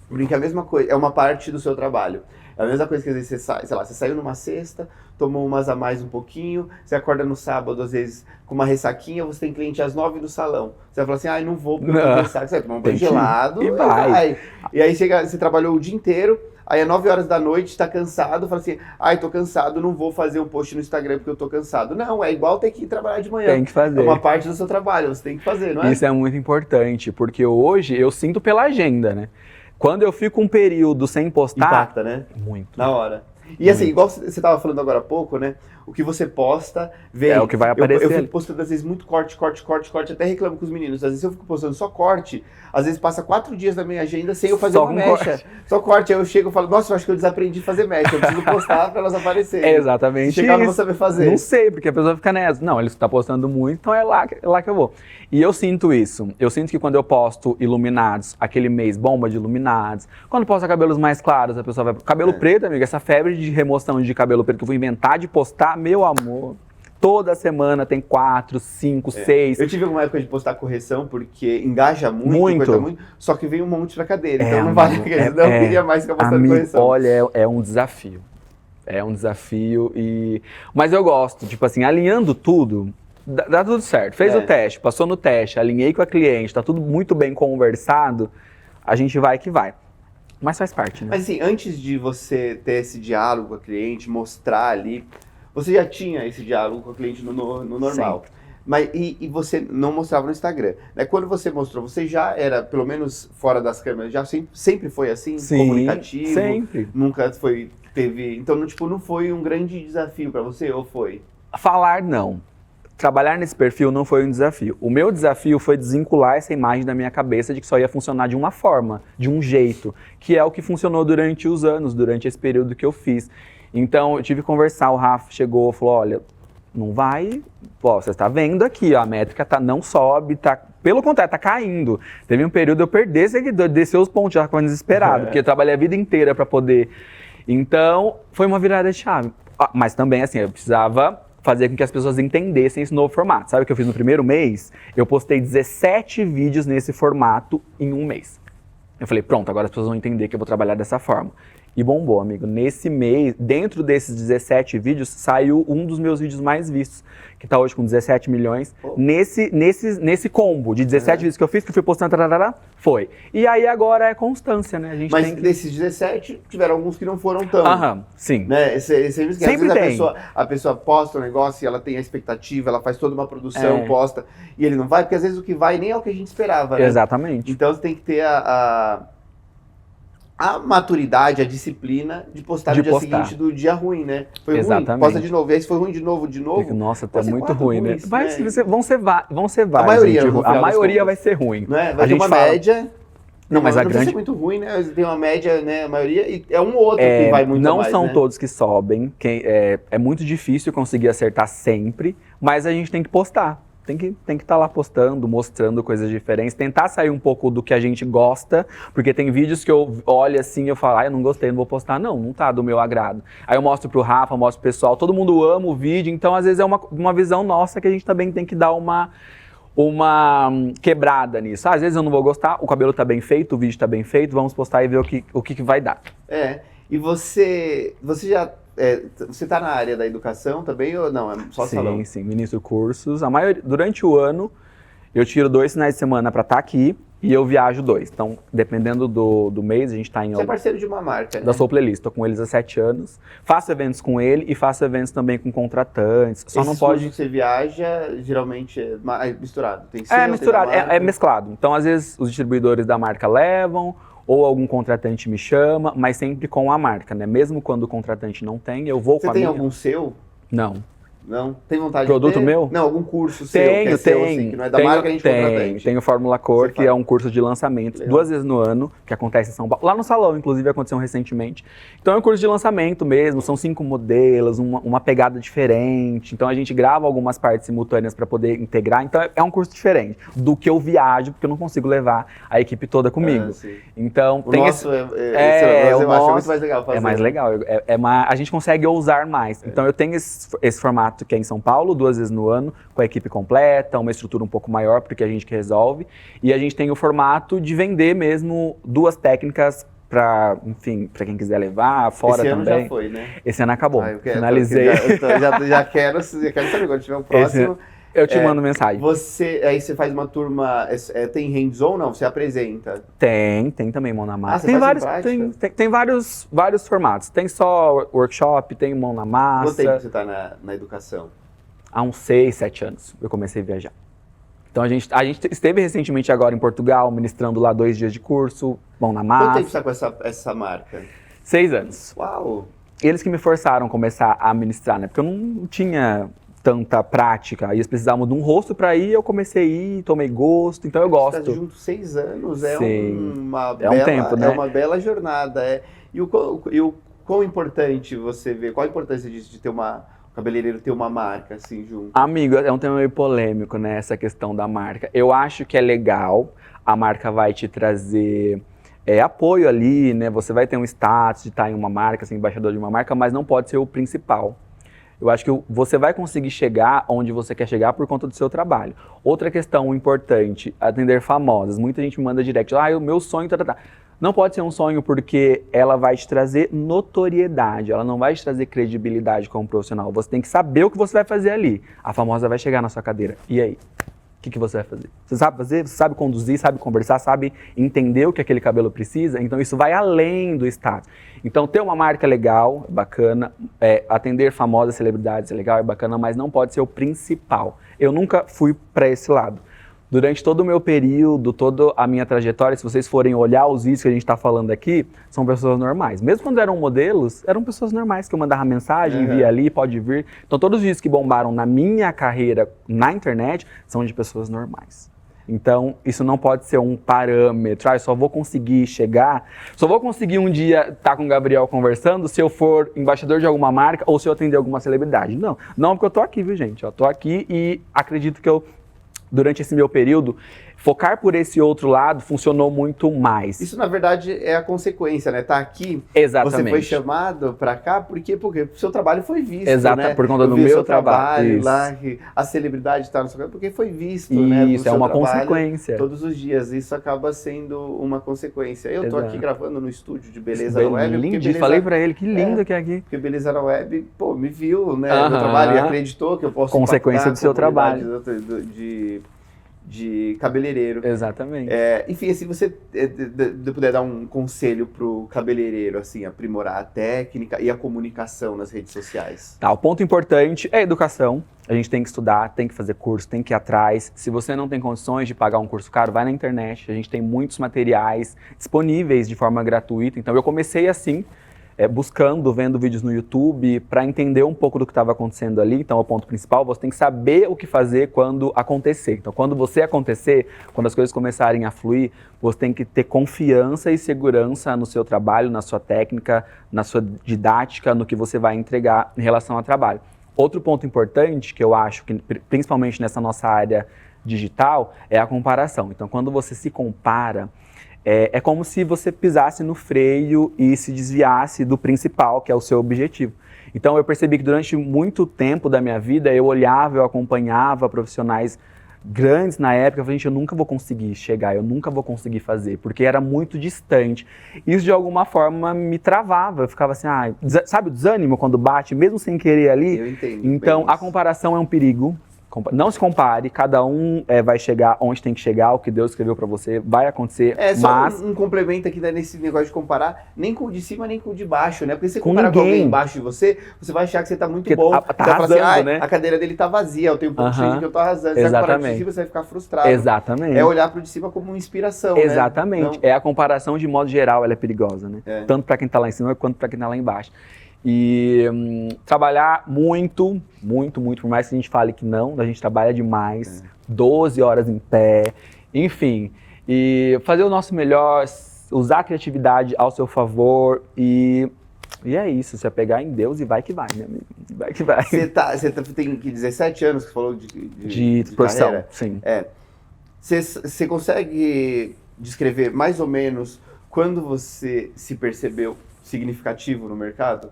A: porque a mesma coisa, é uma parte do seu trabalho. É a mesma coisa que às vezes você sai, sei lá, você saiu numa sexta, tomou umas a mais um pouquinho, você acorda no sábado, às vezes, com uma ressaquinha, você tem cliente às 9 no salão. Você vai falar assim, não vou porque eu tô ressaca. Você vai tomar um banho gelado
B: e vai.
A: E aí você trabalhou o dia inteiro, aí às 9 horas da noite, tá cansado, fala assim, tô cansado, não vou fazer um post no Instagram porque eu tô cansado. Não, é igual ter que ir trabalhar de manhã.
B: Tem que fazer.
A: É uma parte do seu trabalho, você tem que fazer, não é?
B: Isso é muito importante, porque hoje eu sinto pela agenda, né? Quando eu fico um período sem postar...
A: Impacta, né?
B: Muito.
A: Na hora. E assim, igual você estava falando agora há pouco, né? O que você posta, vem...
B: É o que vai aparecer.
A: Eu fico postando às vezes muito corte, até reclamo com os meninos. Às vezes eu fico postando só corte, às vezes passa 4 dias na minha agenda sem eu fazer uma mecha. Só corte, aí eu chego e falo, nossa, eu acho que eu desaprendi a fazer mecha, eu preciso postar para elas aparecerem.
B: É exatamente isso.
A: Chegar, eu não vou saber fazer.
B: Não sei, porque a pessoa fica nessa. Não, ele está postando muito, então é lá que eu vou. E eu sinto isso. Eu sinto que quando eu posto iluminados, aquele mês bomba de iluminados, quando posto cabelos mais claros, a pessoa vai... Cabelo preto, amiga, essa febre de remoção de cabelo preto que eu vou inventar de postar, meu amor... Toda semana tem 4, 5, 6.
A: Eu tive uma época de postar correção porque engaja muito, só que veio um monte pra cadeira, então não vale a pena. Não queria mais ficar postando correção.
B: Olha, é um desafio. É um desafio mas eu gosto, tipo assim, alinhando tudo, dá tudo certo. Fez o teste, passou no teste, alinhei com a cliente, tá tudo muito bem conversado, a gente vai que vai. Mas faz parte, né?
A: Mas assim, antes de você ter esse diálogo com a cliente, mostrar ali... Você já tinha esse diálogo com o cliente no normal, mas e você não mostrava no Instagram, né? Quando você mostrou, você já era, pelo menos fora das câmeras, já sempre foi assim, comunicativo?
B: Sempre.
A: Nunca teve... Então, não foi um grande desafio para você, ou foi?
B: Falar não. Trabalhar nesse perfil não foi um desafio. O meu desafio foi desvincular essa imagem da minha cabeça de que só ia funcionar de uma forma, de um jeito, que é o que funcionou durante os anos, durante esse período que eu fiz. Então, eu tive que conversar, o Rafa chegou e falou, olha, não vai, você está vendo aqui, a métrica não sobe, pelo contrário, está caindo. Teve um período eu perder seguidor, descer os pontos, já ficava desesperado, porque eu trabalhei a vida inteira para poder. Então, foi uma virada de chave. Mas também, assim, eu precisava fazer com que as pessoas entendessem esse novo formato. Sabe o que eu fiz no primeiro mês? Eu postei 17 vídeos nesse formato em um mês. Eu falei, pronto, agora as pessoas vão entender que eu vou trabalhar dessa forma. E bombou, amigo. Nesse mês, dentro desses 17 vídeos, saiu um dos meus vídeos mais vistos, que tá hoje com 17 milhões. Nesse combo de 17 vídeos que eu fiz, que eu fui postando, foi. E aí agora é constância, né?
A: Mas desses 17, tiveram alguns que não foram tão.
B: Sim.
A: Né?
B: Sempre tem.
A: A pessoa posta um negócio e ela tem a expectativa, ela faz toda uma produção, posta, e ele não vai, porque às vezes o que vai nem é o que a gente esperava, né?
B: Exatamente.
A: Então você tem que ter a a maturidade, a disciplina de postar no dia seguinte do dia ruim, né? Foi
B: Exatamente.
A: ruim, posta de novo, e aí se foi ruim de novo.
B: Nossa, tá muito ruim, né?
A: ruins,
B: Vão ser vários.
A: A maioria,
B: gente, a maioria vai ser ruim.
A: Não é? Vai ter uma média.
B: Não, mas a grande...
A: Não é muito ruim, né? Tem uma média, né? A maioria, e é um ou outro que vai muito
B: não
A: mais,
B: são
A: né?
B: todos que sobem. É muito difícil conseguir acertar sempre, mas a gente tem que postar. Tem que estar lá postando, mostrando coisas diferentes, tentar sair um pouco do que a gente gosta, porque tem vídeos que eu olho assim e eu falo, eu não gostei, não vou postar. Não tá do meu agrado. Aí eu mostro pro Rafa, mostro pro pessoal, todo mundo ama o vídeo, então às vezes é uma visão nossa que a gente também tem que dar uma quebrada nisso. Às vezes eu não vou gostar, o cabelo tá bem feito, o vídeo tá bem feito, vamos postar e ver o que vai dar.
A: E você já... você está na área da educação também ou não? É só salão?
B: Sim, ministro cursos. Durante o ano, eu tiro 2 finais de semana para estar aqui e eu viajo 2. Então, dependendo do mês, a gente está em...
A: Você é parceiro de uma marca, né?
B: Da Soul Playlist. Estou com eles há 7 anos. Faço eventos com ele e faço eventos também com contratantes. Só não pode...
A: que você viaja, geralmente é misturado? Tem
B: misturado, é mesclado. Então, às vezes, os distribuidores da marca levam... ou algum contratante me chama, mas sempre com a marca, né? Mesmo quando o contratante não tem, eu vou com a minha.
A: Você tem algum seu?
B: Não.
A: Não? Tem vontade
B: Produto
A: de ter?
B: meu?
A: Não, algum curso seu, que é seu, assim, que não é da marca, a gente contratante.
B: Tenho Fórmula Cor, que é um curso de lançamento,
A: Legal.
B: 2 vezes no ano, que acontece em São Paulo. Lá no salão, inclusive, aconteceu recentemente. Então é um curso de lançamento mesmo, são 5 modelos, uma pegada diferente. Então a gente grava algumas partes simultâneas para poder integrar. Então é um curso diferente do que eu viajo, porque eu não consigo levar a equipe toda comigo. Então tem
A: nosso
B: eu
A: acho muito mais legal fazer.
B: É mais legal, a gente consegue ousar mais. Então eu tenho esse formato que é em São Paulo, 2 vezes no ano, com a equipe completa, uma estrutura um pouco maior, porque a gente que resolve. E a gente tem o formato de vender mesmo 2 técnicas para, enfim, para quem quiser levar, fora também.
A: Esse ano já foi, né?
B: Esse ano acabou, finalizei.
A: Já quero saber quando tiver o próximo.
B: Eu te mando mensagem.
A: Aí você faz uma turma, tem hands-on ou não? Você apresenta?
B: Tem também mão na massa.
A: Tem
B: vários formatos. Tem só workshop, tem mão na massa.
A: Quanto tempo você está na educação?
B: Há uns 6, 7 anos eu comecei a viajar. Então a gente esteve recentemente agora em Portugal, ministrando lá 2 dias de curso, mão na massa.
A: Quanto tempo você está com essa marca?
B: 6 anos.
A: Uau!
B: Eles que me forçaram a começar a ministrar, né? Porque eu não tinha tanta prática, aí eles precisavam de um rosto para ir, eu comecei a ir, tomei gosto, então eu gosto.
A: Você está junto 6 anos,
B: tempo, né?
A: É uma bela jornada. E o quão importante você vê, qual a importância disso de ter o cabeleireiro ter uma marca assim junto?
B: Amigo, é um tema meio polêmico, né, essa questão da marca. Eu acho que é legal, a marca vai te trazer apoio ali, né, você vai ter um status de estar em uma marca, ser embaixador de uma marca, mas não pode ser o principal. Eu acho que você vai conseguir chegar onde você quer chegar por conta do seu trabalho. Outra questão importante, atender famosas. Muita gente me manda direct, o meu sonho, Não pode ser um sonho porque ela vai te trazer notoriedade, ela não vai te trazer credibilidade como profissional. Você tem que saber o que você vai fazer ali. A famosa vai chegar na sua cadeira. E aí? O que você vai fazer? Você sabe fazer? Você sabe conduzir, sabe conversar, sabe entender o que aquele cabelo precisa? Então isso vai além do status. Então ter uma marca legal, é bacana, atender famosas celebridades é legal, é bacana, mas não pode ser o principal. Eu nunca fui para esse lado. Durante todo o meu período, toda a minha trajetória, se vocês forem olhar os vídeos que a gente está falando aqui, são pessoas normais. Mesmo quando eram modelos, eram pessoas normais que eu mandava mensagem, via ali, pode vir. Então todos os vídeos que bombaram na minha carreira na internet são de pessoas normais. Então isso não pode ser um parâmetro, eu só vou conseguir chegar, só vou conseguir um dia estar com o Gabriel conversando se eu for embaixador de alguma marca ou se eu atender alguma celebridade. Não porque eu tô aqui, viu gente? Eu tô aqui e acredito que durante esse meu período, focar por esse outro lado funcionou muito mais.
A: Isso, na verdade, é a consequência, né? Tá aqui,
B: exatamente.
A: Você foi chamado para cá, porque o seu trabalho foi visto,
B: exato,
A: né?
B: Por conta do meu
A: trabalho lá, a celebridade está no seu trabalho, porque foi visto, né?
B: Isso, é uma consequência.
A: Todos os dias, isso acaba sendo uma consequência. Eu tô aqui gravando no estúdio de Beleza na Web.
B: Lindo, falei para ele, que lindo que é aqui.
A: Porque Beleza na Web, me viu, né? Meu trabalho e acreditou que eu posso
B: consequência do seu trabalho.
A: de cabeleireiro.
B: Exatamente.
A: Enfim, se você puder dar um conselho pro cabeleireiro, assim, aprimorar a técnica e a comunicação nas redes sociais.
B: Tá, o ponto importante é a educação. A gente tem que estudar, tem que fazer curso, tem que ir atrás. Se você não tem condições de pagar um curso caro, vai na internet. A gente tem muitos materiais disponíveis de forma gratuita. Então eu comecei assim, buscando, vendo vídeos no YouTube para entender um pouco do que estava acontecendo ali. Então, o ponto principal, você tem que saber o que fazer quando acontecer. Então, quando você acontecer, quando as coisas começarem a fluir, você tem que ter confiança e segurança no seu trabalho, na sua técnica, na sua didática, no que você vai entregar em relação ao trabalho. Outro ponto importante que eu acho que, principalmente nessa nossa área digital, é a comparação. Então, quando você se compara, é como se você pisasse no freio e se desviasse do principal, que é o seu objetivo. Então eu percebi que durante muito tempo da minha vida eu olhava, eu acompanhava profissionais grandes na época, eu falei, gente, eu nunca vou conseguir chegar, eu nunca vou conseguir fazer, porque era muito distante. Isso de alguma forma me travava, eu ficava assim, sabe o desânimo quando bate, mesmo sem querer ali?
A: Eu entendo.
B: Então a comparação é um perigo. Não se compare, cada um vai chegar onde tem que chegar, o que Deus escreveu pra você, vai acontecer, mas...
A: Só um complemento aqui nesse negócio de comparar, nem com o de cima, nem com o de baixo, né? Porque se você
B: Com
A: comparar com
B: ninguém.
A: alguém embaixo de você, você vai achar que você tá muito
B: Porque
A: bom.
B: tá
A: Você vai falar
B: arrasando,
A: assim,
B: né?
A: A cadeira dele tá vazia, eu tenho um ponto de que eu tô arrasando. Você vai comparar com o de cima, você vai ficar frustrado.
B: Exatamente.
A: É olhar pro de cima como uma inspiração,
B: Exatamente.
A: né?
B: A comparação, de modo geral, ela é perigosa, né? Tanto pra quem tá lá em cima, quanto pra quem tá lá embaixo. E trabalhar muito, por mais que a gente fale que não, a gente trabalha demais, 12 horas em pé, enfim, e fazer o nosso melhor, usar a criatividade ao seu favor e é isso, se apegar em Deus e vai que vai, né, amigo? Vai que vai.
A: Você tem 17 anos que você falou
B: de profissão,
A: carreira.
B: sim.
A: Você consegue descrever mais ou menos quando você se percebeu significativo no mercado?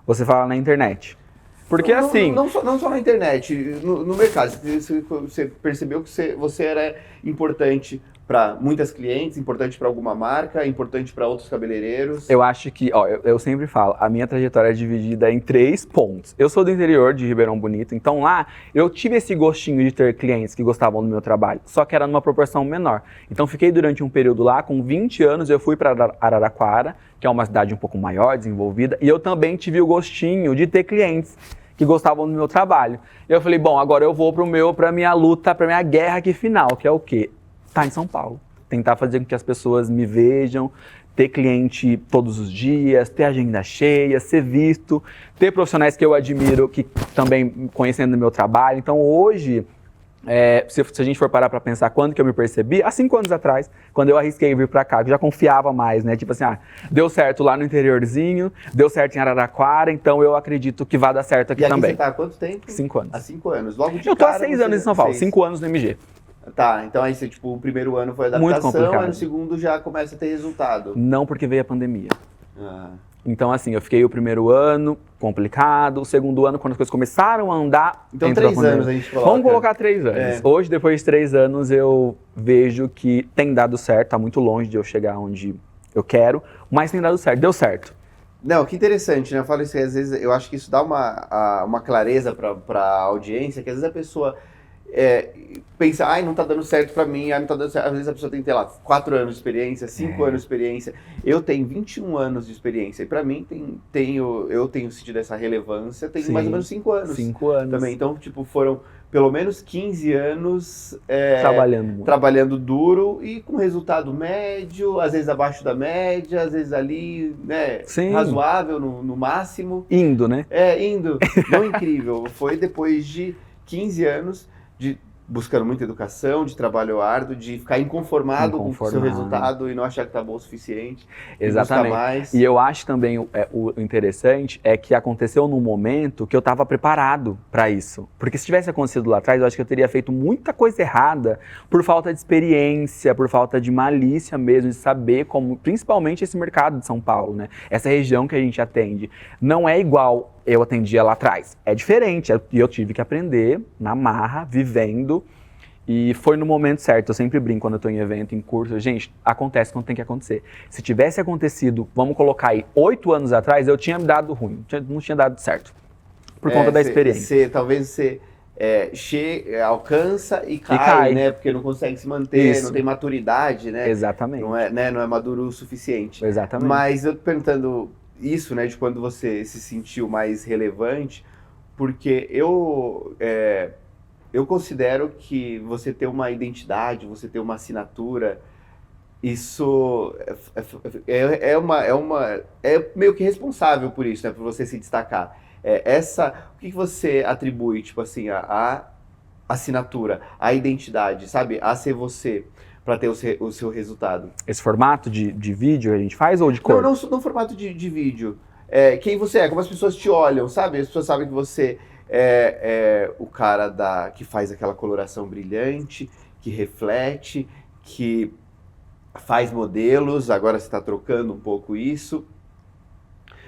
B: Você fala na internet. Porque assim...
A: Não só na internet, no mercado. Você percebeu que você era importante para muitas clientes, importante para alguma marca, importante para outros cabeleireiros?
B: Eu acho que, eu sempre falo, a minha trajetória é dividida em 3 pontos. Eu sou do interior de Ribeirão Bonito, então lá eu tive esse gostinho de ter clientes que gostavam do meu trabalho, só que era numa proporção menor. Então fiquei durante um período lá, com 20 anos eu fui para Araraquara, que é uma cidade um pouco maior, desenvolvida, e eu também tive o gostinho de ter clientes que gostavam do meu trabalho. E eu falei, bom, agora eu vou pra minha luta, pra minha guerra aqui final, que é o quê? Tá em São Paulo. Tentar fazer com que as pessoas me vejam, ter cliente todos os dias, ter agenda cheia, ser visto, ter profissionais que eu admiro, que também conhecendo o meu trabalho. Então hoje, se a gente for parar para pensar quando que eu me percebi, há 5 anos atrás, quando eu arrisquei vir para cá, que eu já confiava mais, né? Tipo assim, deu certo lá no interiorzinho, deu certo em Araraquara, então eu acredito que vai dar certo aqui também.
A: E aqui você tá há quanto tempo?
B: 5 anos.
A: Há 5 anos. Logo de
B: eu tô há
A: cara
B: 6 anos em São Paulo, 5 anos no MG.
A: Tá, então aí você, o primeiro ano foi
B: Muito
A: adaptação,
B: complicado.
A: aí no segundo já começa a ter resultado.
B: Não, porque veio a pandemia. Então, assim, eu fiquei o primeiro ano complicado, o segundo ano, quando as coisas começaram a andar...
A: Então, 3 anos a gente coloca.
B: Vamos colocar 3 anos. Hoje, depois de 3 anos, eu vejo que tem dado certo, tá muito longe de eu chegar onde eu quero, mas tem dado certo, deu certo.
A: Não, que interessante, né? Eu falo isso, às vezes eu acho que isso dá uma clareza para a audiência, que às vezes a pessoa pensa, não tá dando certo pra mim, não tá dando certo. Às vezes a pessoa tem, sei lá, 4 anos de experiência, 5 anos de experiência. Eu tenho 21 anos de experiência e pra mim eu tenho sentido essa relevância, tenho mais ou menos 5 anos.
B: 5 anos.
A: Também, então, foram pelo menos 15 anos
B: trabalhando
A: duro e com resultado médio, às vezes abaixo da média, às vezes ali, né, razoável no máximo.
B: Indo, né?
A: Indo. Não incrível. Foi depois de 15 anos buscando muita educação, de trabalho árduo, de ficar inconformado com o seu resultado e não achar que tá bom o suficiente.
B: Exatamente.
A: Mais.
B: E eu acho também o interessante é que aconteceu num momento que eu estava preparado para isso. Porque se tivesse acontecido lá atrás, eu acho que eu teria feito muita coisa errada por falta de experiência, por falta de malícia mesmo, de saber como, principalmente esse mercado de São Paulo, né? Essa região que a gente atende. Não é igual eu atendia lá atrás. É diferente, e eu tive que aprender na marra, vivendo, e foi no momento certo. Eu sempre brinco quando eu tô em evento, em curso, gente, acontece quando tem que acontecer. Se tivesse acontecido, vamos colocar aí, 8 anos atrás, eu tinha me dado ruim, não tinha dado certo, por conta da experiência.
A: Talvez você alcança e cai, né? Porque não consegue se manter,
B: Isso.
A: não tem maturidade, né?
B: Exatamente.
A: Não é maduro o suficiente.
B: Exatamente.
A: Mas eu tô perguntando isso, né? De quando você se sentiu mais relevante, porque eu considero que você ter uma identidade, você ter uma assinatura, isso é meio que responsável por isso, né? Por você se destacar. O que você atribui, tipo assim, a assinatura, a identidade, sabe? A ser você, para ter o seu resultado.
B: Esse formato de vídeo a gente faz ou de cor?
A: Não formato de vídeo. Quem você é, como as pessoas te olham, sabe? As pessoas sabem que você é o cara que faz aquela coloração brilhante, que reflete, que faz modelos, agora você está trocando um pouco isso.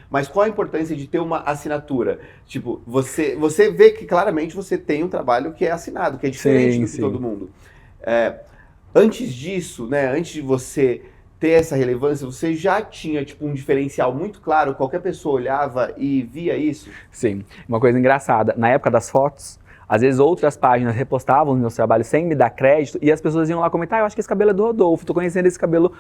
A: Mas qual a importância de ter uma assinatura? Tipo, você vê que claramente você tem um trabalho que é assinado, que é diferente do que todo mundo. Antes disso, né, antes de você ter essa relevância, você já tinha tipo um diferencial muito claro, qualquer pessoa olhava e via isso?
B: Sim, uma coisa engraçada, na época das fotos, às vezes outras páginas repostavam os meus trabalhos sem me dar crédito e as pessoas iam lá comentar, eu acho que esse cabelo é do Rodolfo, tô conhecendo esse cabelo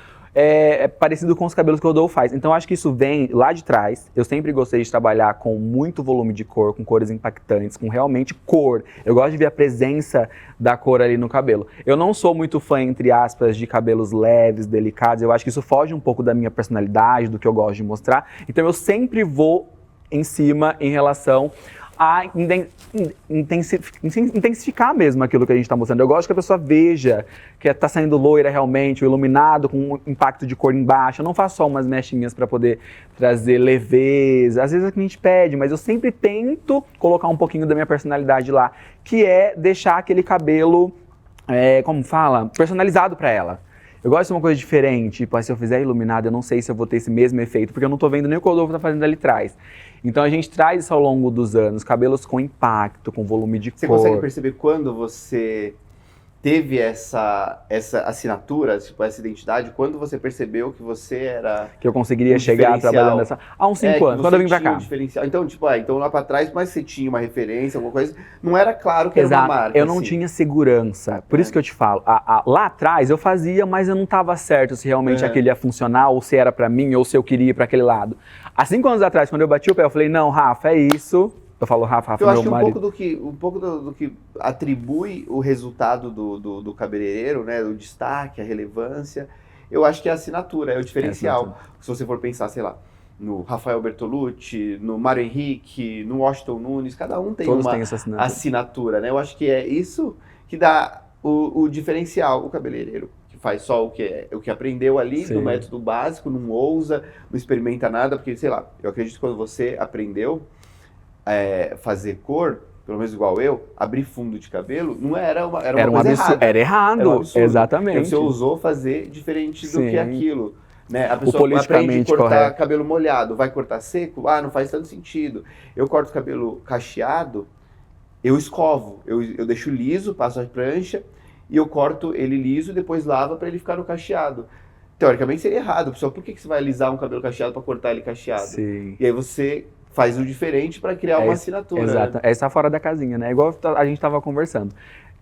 B: parecido com os cabelos que o Rodolfo faz. Então acho que isso vem lá de trás. Eu sempre gostei de trabalhar com muito volume de cor, com cores impactantes, com realmente cor. Eu gosto de ver a presença da cor ali no cabelo. Eu não sou muito fã, entre aspas, de cabelos leves, delicados. Eu acho que isso foge um pouco da minha personalidade, do que eu gosto de mostrar. Então eu sempre vou em cima em relação a intensificar mesmo aquilo que a gente está mostrando. Eu gosto que a pessoa veja que está saindo loira realmente, o iluminado com um impacto de cor embaixo. Eu não faço só umas mechinhas para poder trazer leveza. Às vezes a gente pede, mas eu sempre tento colocar um pouquinho da minha personalidade lá, que é deixar aquele cabelo, como fala, personalizado para ela. Eu gosto de uma coisa diferente, tipo, se eu fizer iluminado, eu não sei se eu vou ter esse mesmo efeito, porque eu não tô vendo nem o que o Rodolfo tá fazendo ali atrás. Então a gente traz isso ao longo dos anos, cabelos com impacto, com volume de cor.
A: Você consegue perceber quando você teve essa assinatura, tipo, essa identidade, quando você percebeu que você era...
B: Que eu conseguiria chegar trabalhando nessa... Há uns 5 anos, quando eu vim pra cá.
A: Então, tipo, então lá pra trás, mas você tinha uma referência, alguma coisa, não era claro que era uma marca.
B: Eu não tinha segurança, por isso que eu te falo. Lá atrás eu fazia, mas eu não tava certo se realmente aquele ia funcionar, ou se era pra mim, ou se eu queria ir pra aquele lado. Há 5 anos atrás, quando eu bati o pé, eu falei, não, Rafa, é isso. Eu falo Rafa,
A: eu acho
B: meu
A: que
B: marido.
A: um pouco do que atribui o resultado do cabeleireiro, né, o destaque, a relevância, eu acho que é a assinatura, é o diferencial. Se você for pensar, sei lá, no Rafael Bertolucci, no Mário Henrique, no Washington Nunes, cada um tem uma assinatura, né? Eu acho que é isso que dá o diferencial, o cabeleireiro que faz só o que aprendeu ali, no método básico, não ousa, não experimenta nada, porque, sei lá, eu acredito que quando você aprendeu fazer cor, pelo menos igual eu, abrir fundo de cabelo, não era uma coisa errada.
B: Era errado,
A: era um absurdo.
B: Exatamente.
A: Você ousou fazer diferente do que aquilo. Né? A
B: pessoa aprende a cortar
A: cabelo molhado, vai cortar seco? Não faz tanto sentido. Eu corto cabelo cacheado, eu escovo, eu deixo liso, passo a prancha, e eu corto ele liso e depois lavo para ele ficar no cacheado. Teoricamente seria errado, pessoal. Por que você vai alisar um cabelo cacheado para cortar ele cacheado?
B: Sim.
A: E aí você faz o diferente para criar uma assinatura.
B: Exato,
A: né?
B: Essa fora da casinha, né? Igual a gente estava conversando.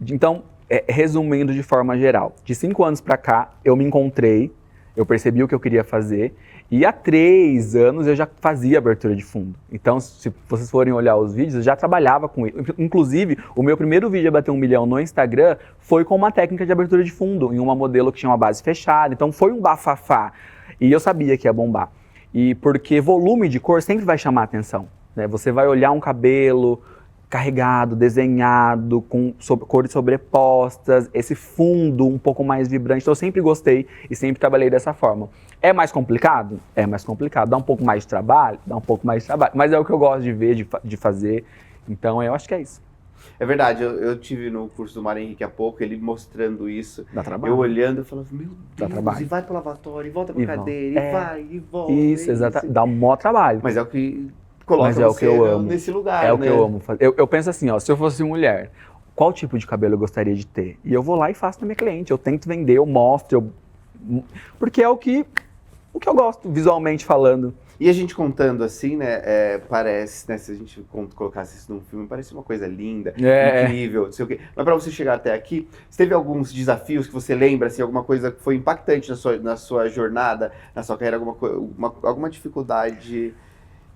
B: Então, resumindo de forma geral, de 5 anos para cá, eu me encontrei, eu percebi o que eu queria fazer, e há 3 anos eu já fazia abertura de fundo. Então, se vocês forem olhar os vídeos, eu já trabalhava com isso. Inclusive, o meu primeiro vídeo a bater 1 milhão no Instagram foi com uma técnica de abertura de fundo, em uma modelo que tinha uma base fechada. Então, foi um bafafá. E eu sabia que ia bombar. E porque volume de cor sempre vai chamar a atenção, né? Você vai olhar um cabelo carregado, desenhado, com cores sobrepostas, esse fundo um pouco mais vibrante. Então eu sempre gostei e sempre trabalhei dessa forma. É mais complicado? É mais complicado. Dá um pouco mais de trabalho? Dá um pouco mais de trabalho. Mas é o que eu gosto de ver, de fazer. Então eu acho que é isso.
A: É verdade, eu tive no curso do Mário Henrique há pouco, ele mostrando isso.
B: Dá trabalho.
A: Eu olhando, eu falava, meu
B: Dá
A: Deus,
B: trabalho.
A: E vai pro lavatório, e volta pra cadeira, e vai, e volta.
B: Isso, exatamente. Dá um maior trabalho.
A: Mas é o que coloca
B: você
A: que eu amo. Nesse lugar,
B: É o que eu amo fazer. Eu penso assim, se eu fosse mulher, qual tipo de cabelo eu gostaria de ter? E eu vou lá e faço na minha cliente. Eu tento vender, eu mostro, porque é o que eu gosto, visualmente falando.
A: E a gente contando assim, né, parece, né, se a gente colocasse isso num filme, parece uma coisa linda, incrível, não sei o quê. Mas para você chegar até aqui, você teve alguns desafios que você lembra, assim, alguma coisa que foi impactante na sua jornada, na sua carreira, alguma dificuldade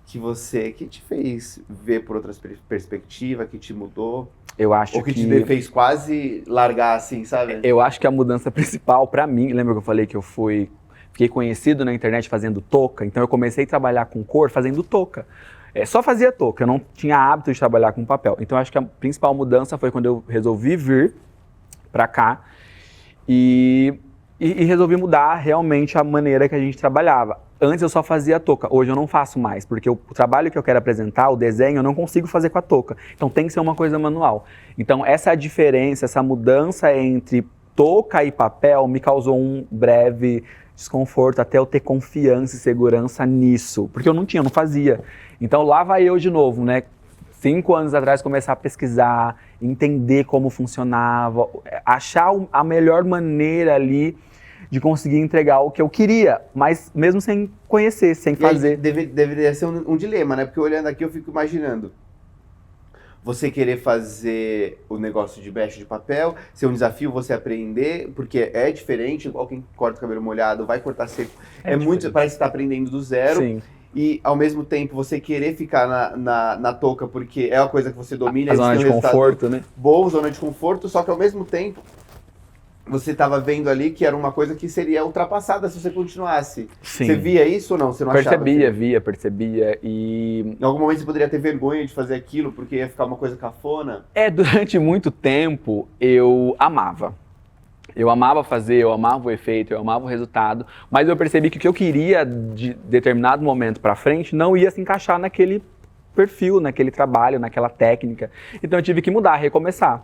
A: que te fez ver por outras perspectivas, que te mudou?
B: Eu acho
A: ou que te fez quase largar, assim, sabe?
B: Eu acho que a mudança principal para mim, lembra que eu falei que fiquei conhecido na internet fazendo touca, então eu comecei a trabalhar com cor fazendo touca. Só fazia touca, eu não tinha hábito de trabalhar com papel. Então acho que a principal mudança foi quando eu resolvi vir para cá e resolvi mudar realmente a maneira que a gente trabalhava. Antes eu só fazia touca, hoje eu não faço mais, porque o trabalho que eu quero apresentar, o desenho, eu não consigo fazer com a touca. Então tem que ser uma coisa manual. Então essa diferença, essa mudança entre touca e papel me causou um breve desconforto até eu ter confiança e segurança nisso, porque eu não fazia. Então lá vai eu de novo, né? 5 anos atrás começar a pesquisar, entender como funcionava, achar a melhor maneira ali de conseguir entregar o que eu queria, mas mesmo sem conhecer, sem fazer.
A: Deveria ser um dilema, né? Porque olhando aqui eu fico imaginando você querer fazer o negócio de mesh de papel, ser um desafio você aprender, porque é diferente, igual quem corta o cabelo molhado, vai cortar seco. Muito, parece que está aprendendo do zero.
B: Sim.
A: E, ao mesmo tempo, você querer ficar na touca, porque é uma coisa que você domina.
B: A zona de conforto, né?
A: Boa, zona de conforto, só que ao mesmo tempo, você estava vendo ali que era uma coisa que seria ultrapassada se você continuasse.
B: Sim.
A: Você via isso ou não? Você não achava?
B: Percebia. E
A: em algum momento você poderia ter vergonha de fazer aquilo, porque ia ficar uma coisa cafona?
B: Durante muito tempo, eu amava. Eu amava fazer, eu amava o efeito, eu amava o resultado, mas eu percebi que o que eu queria de determinado momento para frente não ia se encaixar naquele perfil, naquele trabalho, naquela técnica. Então eu tive que mudar, recomeçar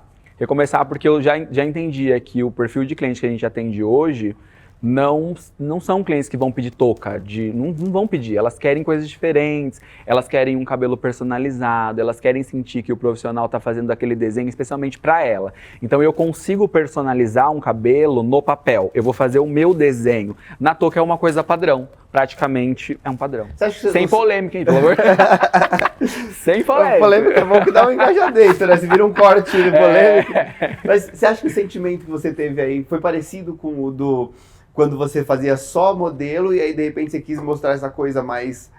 B: porque eu já entendia que o perfil de cliente que a gente atende hoje não são clientes que vão pedir touca, não vão pedir, elas querem coisas diferentes, elas querem um cabelo personalizado, elas querem sentir que o profissional está fazendo aquele desenho especialmente para ela. Então eu consigo personalizar um cabelo no papel, eu vou fazer o meu desenho. Na touca é uma coisa padrão, praticamente é um padrão. Sem polêmica, hein, pelo amor de Deus. Sem polêmica.
A: Polêmica é bom que dá um engajamento, né? Se vira um corte de polêmica. Mas você acha que o sentimento que você teve aí foi parecido com o do quando você fazia só modelo e aí de repente você quis mostrar essa coisa mais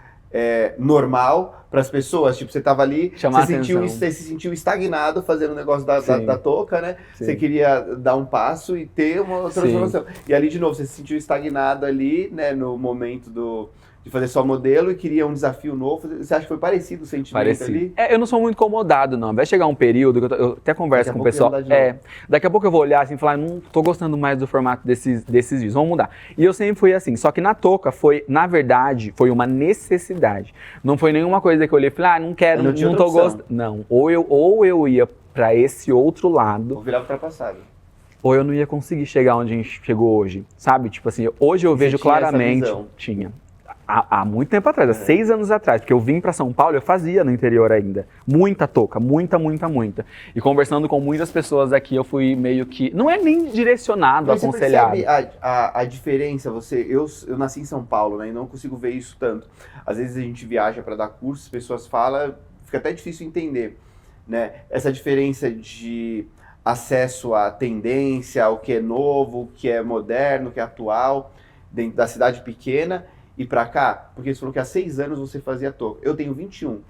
A: normal para as pessoas? Tipo, você tava ali, você se sentiu estagnado fazendo o negócio da touca, né? Sim. Você queria dar um passo e ter uma transformação. Sim. E ali, de novo, você se sentiu estagnado ali, né, no momento de fazer só modelo e queria um desafio novo. Você acha que foi parecido o sentimento ali?
B: Eu não sou muito incomodado, não. Vai chegar um período que eu até converso com o pessoal. Daqui a pouco eu vou olhar assim e falar, não tô gostando mais do formato desses vídeos, vamos mudar. E eu sempre fui assim, só que na touca na verdade, foi uma necessidade. Não foi nenhuma coisa que eu olhei e falei, não quero, não tô gostando. Não, ou eu ia pra esse outro lado.
A: Ou virava ultrapassado.
B: Ou eu não ia conseguir chegar onde a gente chegou hoje, sabe? Tipo assim, hoje eu vejo claramente. Tinha. Há muito tempo atrás, há 6 anos atrás, porque eu vim para São Paulo, eu fazia no interior ainda. Muita touca, muita. E conversando com muitas pessoas aqui, eu fui meio que... Não é nem direcionado, aconselhado.
A: Você percebe a diferença? Eu nasci em São Paulo, né? E não consigo ver isso tanto. Às vezes a gente viaja para dar curso, as pessoas falam, fica até difícil entender, né? Essa diferença de acesso à tendência, ao que é novo, o que é moderno, o que é atual, dentro da cidade pequena... E pra cá, porque você falou que há 6 anos você fazia touca. Eu tenho 21.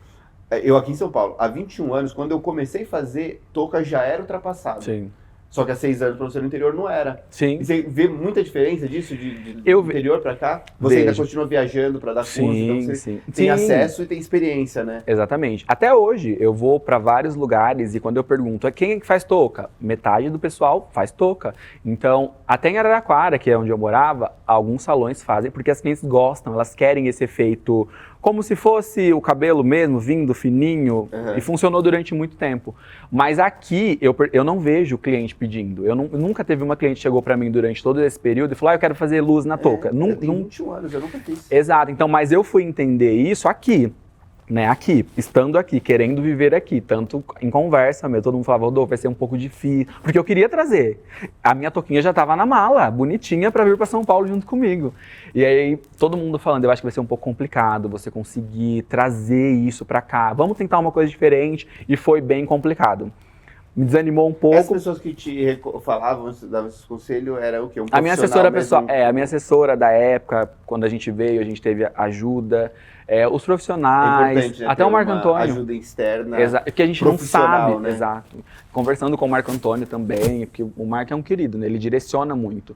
A: Eu aqui em São Paulo, há 21 anos, quando eu comecei a fazer, touca já era ultrapassado.
B: Sim.
A: Só que há 6 anos pra você no interior não era.
B: Sim.
A: E você vê muita diferença disso do interior pra cá? Você ainda continua viajando pra dar curso, então você tem acesso e tem experiência, né?
B: Exatamente. Até hoje, eu vou pra vários lugares e quando eu pergunto, quem é que faz touca? Metade do pessoal faz touca. Então, até em Araraquara, que é onde eu morava, alguns salões fazem, porque as clientes gostam, elas querem esse efeito como se fosse o cabelo mesmo, vindo fininho, e funcionou durante muito tempo. Mas aqui, eu não vejo o cliente pedindo. Nunca teve uma cliente que chegou pra mim durante todo esse período e falou, eu quero fazer luz na touca.
A: Eu tenho 21 anos, eu nunca fiz.
B: Exato, então, mas eu fui entender isso aqui. né, aqui, estando aqui, querendo viver aqui, tanto em conversa mesmo, todo mundo falava, Rodolfo, vai ser um pouco difícil, porque eu queria trazer. A minha toquinha já estava na mala, bonitinha, para vir para São Paulo junto comigo. E aí, todo mundo falando, eu acho que vai ser um pouco complicado você conseguir trazer isso para cá, vamos tentar uma coisa diferente, e foi bem complicado. Me desanimou um pouco.
A: As pessoas que te falavam, davam esse conselho, era o quê? Um
B: A minha assessora pessoal,
A: mesmo?
B: a minha assessora da época, quando a gente veio, a gente teve ajuda, os profissionais,
A: É importante, né,
B: até o Marco Antônio.
A: Ajuda externa.
B: Porque a gente não sabe,
A: né?
B: exato. Conversando com o Marco Antônio também, porque o Marco é um querido, né? Ele direciona muito.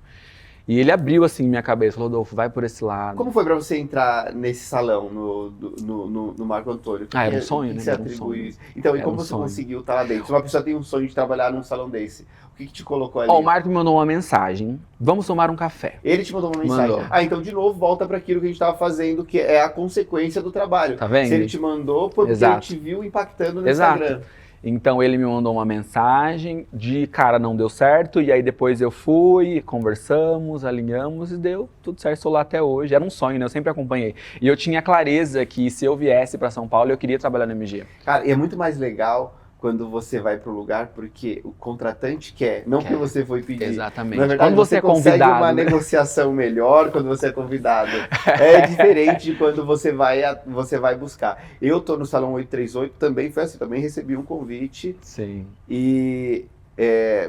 B: E ele abriu assim minha cabeça, falou, Rodolfo, vai por esse lado.
A: Como foi pra você entrar nesse salão no Marco Antônio?
B: Era um sonho, né?
A: Você atribui... Então, e como você conseguiu estar lá dentro? Se uma pessoa tem um sonho de trabalhar num salão desse, o que te colocou ali?
B: O Marco me mandou uma mensagem, vamos tomar um café.
A: Ele te mandou uma mensagem.
B: Mandou.
A: Então de novo volta para aquilo que a gente estava fazendo, que é a consequência do trabalho.
B: Tá vendo?
A: Se ele te mandou, porque
B: Exato.
A: ele te viu impactando no
B: Exato.
A: Instagram.
B: Então ele me mandou uma mensagem, de cara não deu certo, e aí depois eu fui, conversamos, alinhamos e deu tudo certo, estou lá até hoje. Era um sonho, né? Eu sempre acompanhei. E eu tinha clareza que se eu viesse para São Paulo, eu queria trabalhar no MG.
A: Cara, e é muito mais legal quando você vai pro lugar porque o contratante quer, não porque você foi pedir.
B: Exatamente.
A: Na verdade,
B: quando você é
A: consegue
B: convidado,
A: uma
B: né?
A: negociação melhor quando você é convidado. É diferente de quando você vai buscar. Eu tô no Salão 838, também foi assim, também recebi um convite.
B: Sim.
A: E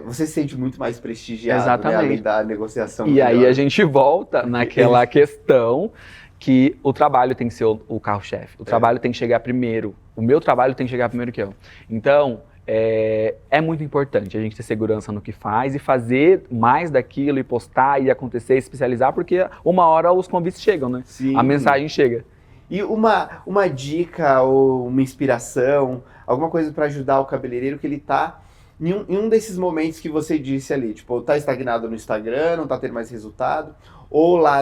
A: você se sente muito mais prestigiado,
B: Exatamente.
A: Né, além da negociação.
B: E aí a gente volta naquela questão que o trabalho tem que ser o carro-chefe. O trabalho tem que chegar primeiro. O meu trabalho tem que chegar primeiro que eu. Então, é muito importante a gente ter segurança no que faz e fazer mais daquilo e postar e acontecer, especializar, porque uma hora os convites chegam, né?
A: Sim.
B: A mensagem chega.
A: E uma dica ou uma inspiração, alguma coisa para ajudar o cabeleireiro que ele tá em um desses momentos que você disse ali, tipo, tá estagnado no Instagram, não tá tendo mais resultado, ou lá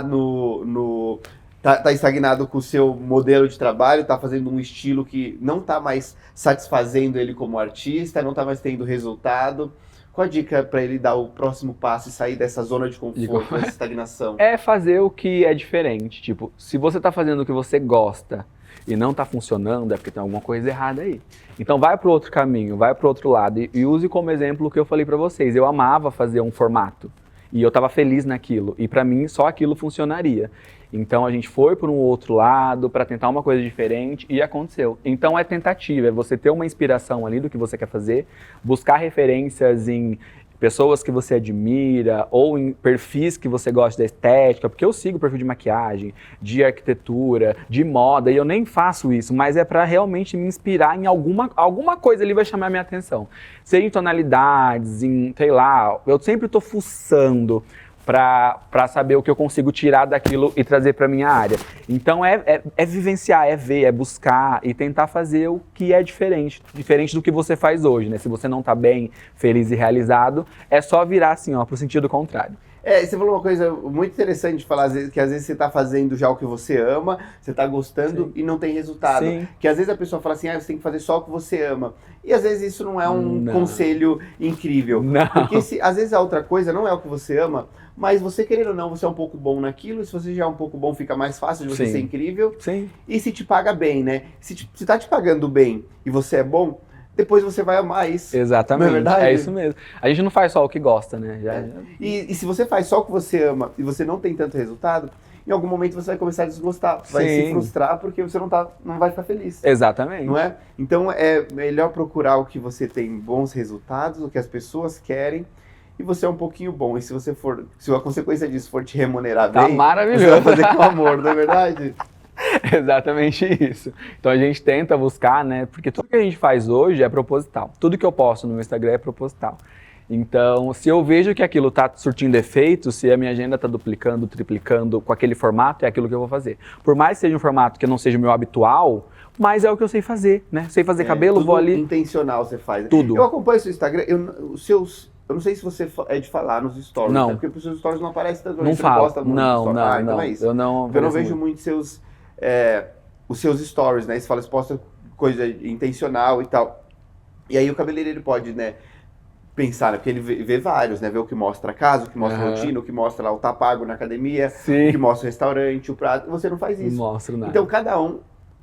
A: tá estagnado com o seu modelo de trabalho, tá fazendo um estilo que não tá mais satisfazendo ele como artista, não tá mais tendo resultado. Qual a dica para ele dar o próximo passo e sair dessa zona de conforto, dessa estagnação?
B: É fazer o que é diferente. Tipo, se você tá fazendo o que você gosta e não tá funcionando, é porque tem alguma coisa errada aí. Então vai pro outro caminho, vai pro outro lado e use como exemplo o que eu falei para vocês. Eu amava fazer um formato e eu tava feliz naquilo e para mim só aquilo funcionaria. Então a gente foi por um outro lado para tentar uma coisa diferente e aconteceu. Então é tentativa, é você ter uma inspiração ali do que você quer fazer, buscar referências em pessoas que você admira ou em perfis que você gosta da estética, porque eu sigo perfil de maquiagem, de arquitetura, de moda, e eu nem faço isso, mas é para realmente me inspirar em alguma coisa ali vai chamar a minha atenção. Seja em tonalidades, em, sei lá, eu sempre tô fuçando para saber o que eu consigo tirar daquilo e trazer para minha área. Então é vivenciar, é ver, é buscar e tentar fazer o que é diferente do que você faz hoje, né? Se você não tá bem, feliz e realizado, é só virar assim, ó, pro sentido contrário.
A: Você falou uma coisa muito interessante de falar, que às vezes você tá fazendo já o que você ama, você tá gostando
B: Sim.
A: e não tem resultado.
B: Sim.
A: Que às vezes a pessoa fala assim, você tem que fazer só o que você ama. E às vezes isso não é um conselho incrível.
B: Não.
A: Porque às vezes a outra coisa não é o que você ama, mas você querendo ou não, você é um pouco bom naquilo, e se você já é um pouco bom, fica mais fácil de você
B: Sim.
A: ser incrível.
B: Sim.
A: E se te paga bem, né? Se tá te pagando bem e você é bom, depois você vai amar isso.
B: Exatamente,
A: não é verdade?
B: É isso mesmo. A gente não faz só o que gosta, né?
A: E se você faz só o que você ama e você não tem tanto resultado, em algum momento você vai começar a desgostar, vai se frustrar porque você não vai ficar feliz.
B: Exatamente.
A: Não é? Então é melhor procurar o que você tem bons resultados, o que as pessoas querem, e você é um pouquinho bom. E se a consequência disso for te remunerar
B: Tá
A: bem,
B: maravilhoso.
A: você vai fazer com amor, não é verdade?
B: Exatamente isso. Então a gente tenta buscar, né? Porque tudo que a gente faz hoje é proposital. Tudo que eu posto no meu Instagram é proposital. Então, se eu vejo que aquilo está surtindo efeito, se a minha agenda está duplicando, triplicando com aquele formato, é aquilo que eu vou fazer. Por mais que seja um formato que não seja o meu habitual, mas é o que eu sei fazer, né? Sei fazer cabelo, vou ali...
A: intencional você faz.
B: Tudo.
A: Eu acompanho o seu Instagram, eu não sei se você é de falar nos stories,
B: Não.
A: Né? Porque os seus stories não aparecem tanto.
B: Não
A: você
B: falo.
A: posta muito
B: Não,
A: stories.
B: não,
A: Então
B: não.
A: é isso.
B: Eu não
A: vejo muito os seus stories, né? Você fala, você posta coisa intencional e tal. E aí o cabeleireiro pode, né, pensar, né? Porque ele vê vários, né? Vê o que mostra a casa, o que mostra a rotina, o que mostra lá o tá pago na academia,
B: Sim.
A: o que mostra o restaurante, o prato. Você não faz isso.
B: Não mostro nada.
A: Então cada um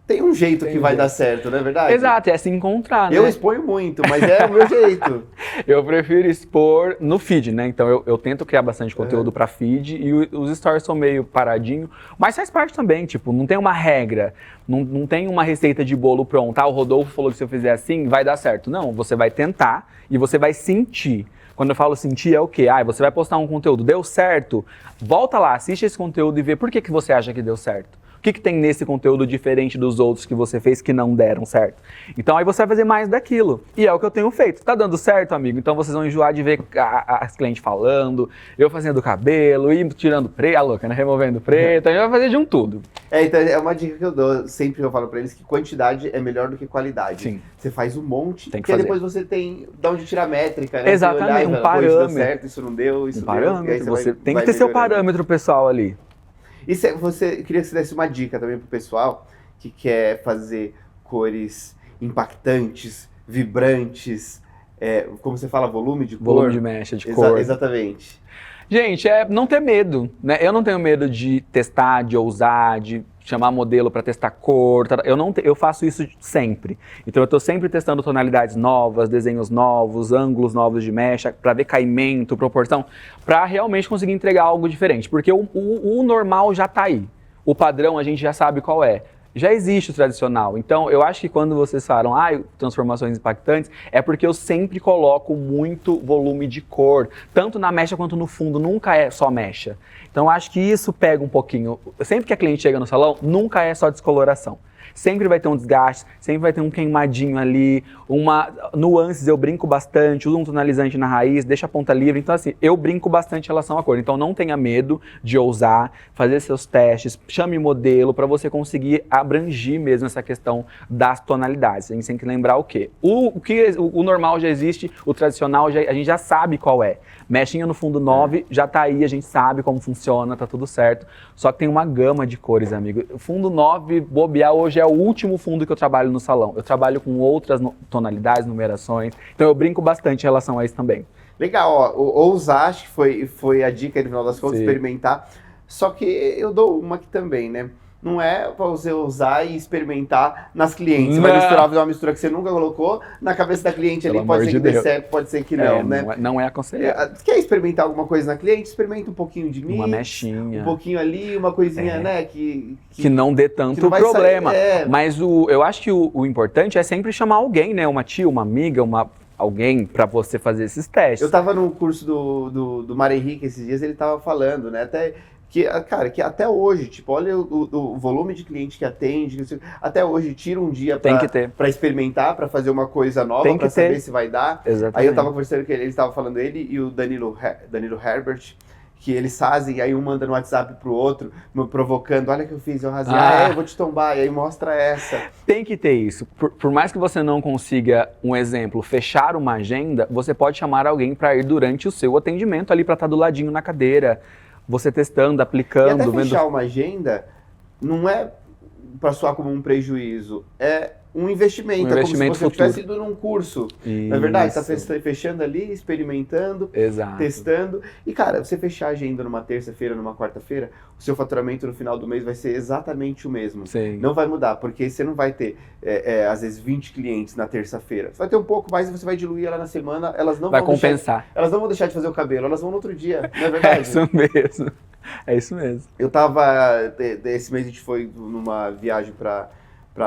A: tem um jeito que vai dar certo, não é verdade?
B: Exato, é se encontrar, né?
A: Eu exponho muito, mas é o meu jeito.
B: Eu prefiro expor no feed, né? Então eu tento criar bastante conteúdo pra feed e os stories são meio paradinho, mas faz parte também, tipo, não tem uma regra, não tem uma receita de bolo pronta. O Rodolfo falou que se eu fizer assim, vai dar certo. Não, você vai tentar e você vai sentir. Quando eu falo sentir é o quê? Você vai postar um conteúdo, deu certo? Volta lá, assiste esse conteúdo e vê por que você acha que deu certo. O que tem nesse conteúdo diferente dos outros que você fez que não deram certo? Então aí você vai fazer mais daquilo. E é o que eu tenho feito. Tá dando certo, amigo? Então vocês vão enjoar de ver as clientes falando, eu fazendo cabelo, e tirando preto, a louca, né? Removendo preto, a gente vai fazer de um tudo.
A: Então é uma dica que eu dou, sempre eu falo pra eles que quantidade é melhor do que qualidade.
B: Sim.
A: Você faz um monte,
B: tem que
A: porque
B: fazer.
A: Depois você tem de onde tirar métrica, né?
B: Exatamente,
A: olhar,
B: um parâmetro.
A: Isso deu certo, isso não deu, isso
B: um parâmetro.
A: deu. E aí
B: você tem
A: vai
B: que ter seu
A: melhorando.
B: parâmetro pessoal ali.
A: E queria que você desse uma dica também pro pessoal que quer fazer cores impactantes, vibrantes, como você fala, volume de cor?
B: Volume de mecha, de cor.
A: Exatamente.
B: Gente, não ter medo, né? Eu não tenho medo de testar, de ousar, de chamar modelo para testar cor. Eu faço isso sempre. Então eu estou sempre testando tonalidades novas, desenhos novos, ângulos novos de mecha, para ver caimento, proporção, para realmente conseguir entregar algo diferente. Porque o normal já está aí. O padrão a gente já sabe qual é. Já existe o tradicional. Então, eu acho que quando vocês falam, transformações impactantes, é porque eu sempre coloco muito volume de cor, tanto na mecha quanto no fundo, nunca é só mecha. Então, eu acho que isso pega um pouquinho. Sempre que a cliente chega no salão, nunca é só descoloração. Sempre vai ter um desgaste, sempre vai ter um queimadinho ali, nuances eu brinco bastante, uso um tonalizante na raiz, deixa a ponta livre. Então assim, eu brinco bastante em relação à cor. Então não tenha medo de ousar, fazer seus testes, chame modelo para você conseguir abrangir mesmo essa questão das tonalidades. A gente tem que lembrar o quê? O normal já existe, o tradicional a gente já sabe qual é. Mechinha no fundo 9, já tá aí, a gente sabe como funciona, tá tudo certo. Só que tem uma gama de cores, amigo. O fundo 9, bobear, hoje é o último fundo que eu trabalho no salão. Eu trabalho com outras tonalidades, numerações. Então eu brinco bastante em relação a isso também.
A: Legal, ousar, acho que foi a dica no final das contas, experimentar. Só que eu dou uma aqui também, né? Não é pra você usar e experimentar nas clientes. Você vai fazer uma mistura que você nunca colocou na cabeça da cliente ali. Pode ser que dê certo, pode ser que não, né?
B: Não é aconselhável.
A: Quer experimentar alguma coisa na cliente? Experimenta um pouquinho de mim.
B: Uma mechinha.
A: Um pouquinho ali, uma coisinha, né? Que
B: não dê tanto problema. Mas eu acho que o importante é sempre chamar alguém, né? Uma tia, uma amiga, alguém para você fazer esses testes.
A: Eu tava no curso do Mário Henrique esses dias, ele tava falando, né? Que até hoje, tipo, olha o volume de cliente que atende, até hoje tira um dia para experimentar, para fazer uma coisa nova, para saber se vai dar.
B: Exatamente.
A: Aí eu tava conversando com ele estava falando, ele e o Danilo Herbert, que eles fazem, aí um manda no WhatsApp pro outro, me provocando, olha o que eu fiz, eu rasguei, eu vou te tombar, e aí mostra essa.
B: Tem que ter isso. Por mais que você não consiga, um exemplo, fechar uma agenda, você pode chamar alguém para ir durante o seu atendimento ali para estar do ladinho na cadeira, você testando, aplicando.
A: E até fechar uma agenda não é para soar como um prejuízo, é um investimento. É como se você tivesse ido num curso. Isso. Na verdade, você está fechando ali, experimentando, testando. E, cara, você fechar a agenda numa terça-feira, numa quarta-feira, o seu faturamento no final do mês vai ser exatamente o mesmo.
B: Sim.
A: Não vai mudar, porque você não vai ter, às vezes, 20 clientes na terça-feira. Você vai ter um pouco mais e você vai diluir ela na semana. Elas não
B: vai
A: vão
B: compensar.
A: Elas não vão deixar de fazer o cabelo, elas vão no outro dia, não é verdade?
B: É isso mesmo. É isso mesmo.
A: Eu tava, esse mês a gente foi numa viagem para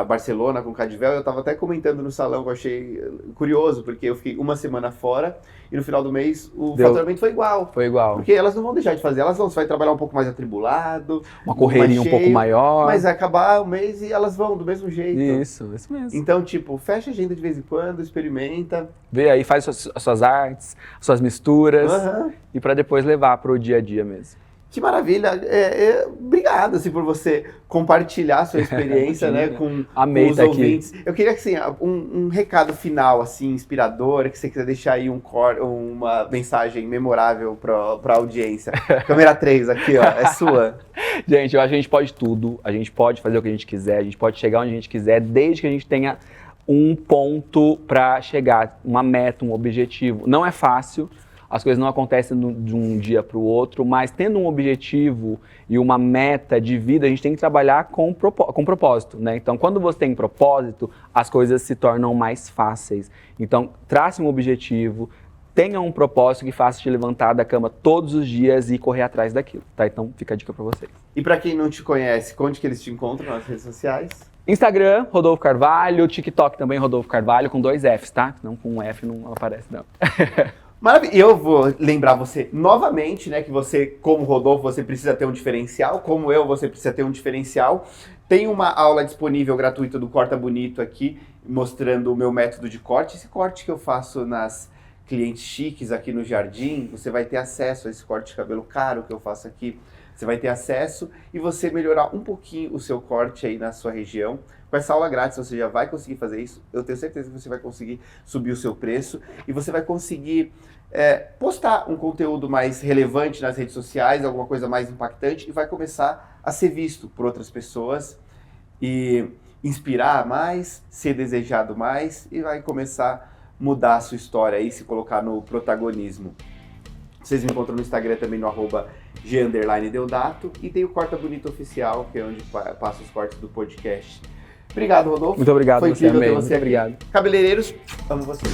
A: Barcelona com o Cadivel, eu tava até comentando no salão que eu achei curioso, porque eu fiquei uma semana fora e no final do mês o faturamento foi igual.
B: Foi igual.
A: Porque elas não vão deixar de fazer, você vai trabalhar um pouco mais atribulado,
B: uma correria um pouco maior.
A: Mas vai acabar o mês e elas vão do mesmo jeito.
B: Isso mesmo.
A: Então, tipo, fecha a agenda de vez em quando, experimenta.
B: Vê aí, faz suas artes, suas misturas e para depois levar pro dia a dia mesmo.
A: Que maravilha, obrigado assim, por você compartilhar a sua experiência né, com os ouvintes. Eu queria que assim, um recado final, assim, inspirador, que você quiser deixar aí uma mensagem memorável para a audiência. Câmera 3 aqui, ó, é sua.
B: Gente, eu acho que a gente pode tudo, a gente pode fazer o que a gente quiser, a gente pode chegar onde a gente quiser, desde que a gente tenha um ponto para chegar, uma meta, um objetivo. Não é fácil, as coisas não acontecem de um dia para o outro, mas tendo um objetivo e uma meta de vida, a gente tem que trabalhar com propósito, né? Então, quando você tem propósito, as coisas se tornam mais fáceis. Então, trace um objetivo, tenha um propósito que faça te levantar da cama todos os dias e correr atrás daquilo, tá? Então, fica a dica para vocês.
A: E para quem não te conhece, onde que eles te encontram nas redes sociais?
B: Instagram, Rodolfo Carvalho, TikTok também, Rodolfo Carvalho, com 2 Fs, tá? Não com um F não aparece, não.
A: Maravilha. Eu vou lembrar você novamente, né, que você, como Rodolfo, você precisa ter um diferencial, como eu, você precisa ter um diferencial. Tem uma aula disponível gratuita do Corta Bonito aqui, mostrando o meu método de corte. Esse corte que eu faço nas clientes chiques aqui no Jardim, você vai ter acesso a esse corte de cabelo caro que eu faço aqui. Você vai ter acesso e você melhorar um pouquinho o seu corte aí na sua região. Com essa aula grátis você já vai conseguir fazer isso. Eu tenho certeza que você vai conseguir subir o seu preço e você vai conseguir postar um conteúdo mais relevante nas redes sociais, alguma coisa mais impactante e vai começar a ser visto por outras pessoas e inspirar mais, ser desejado mais e vai começar a mudar a sua história e se colocar no protagonismo. Vocês me encontram no Instagram também no @g_deodato e tem o Corta Bonito Oficial, que é onde passo os cortes do podcast. Obrigado, Rodolfo.
B: Muito obrigado,
A: Foi incrível ter você
B: Muito
A: aqui.
B: obrigado.
A: Cabeleireiros, amo vocês.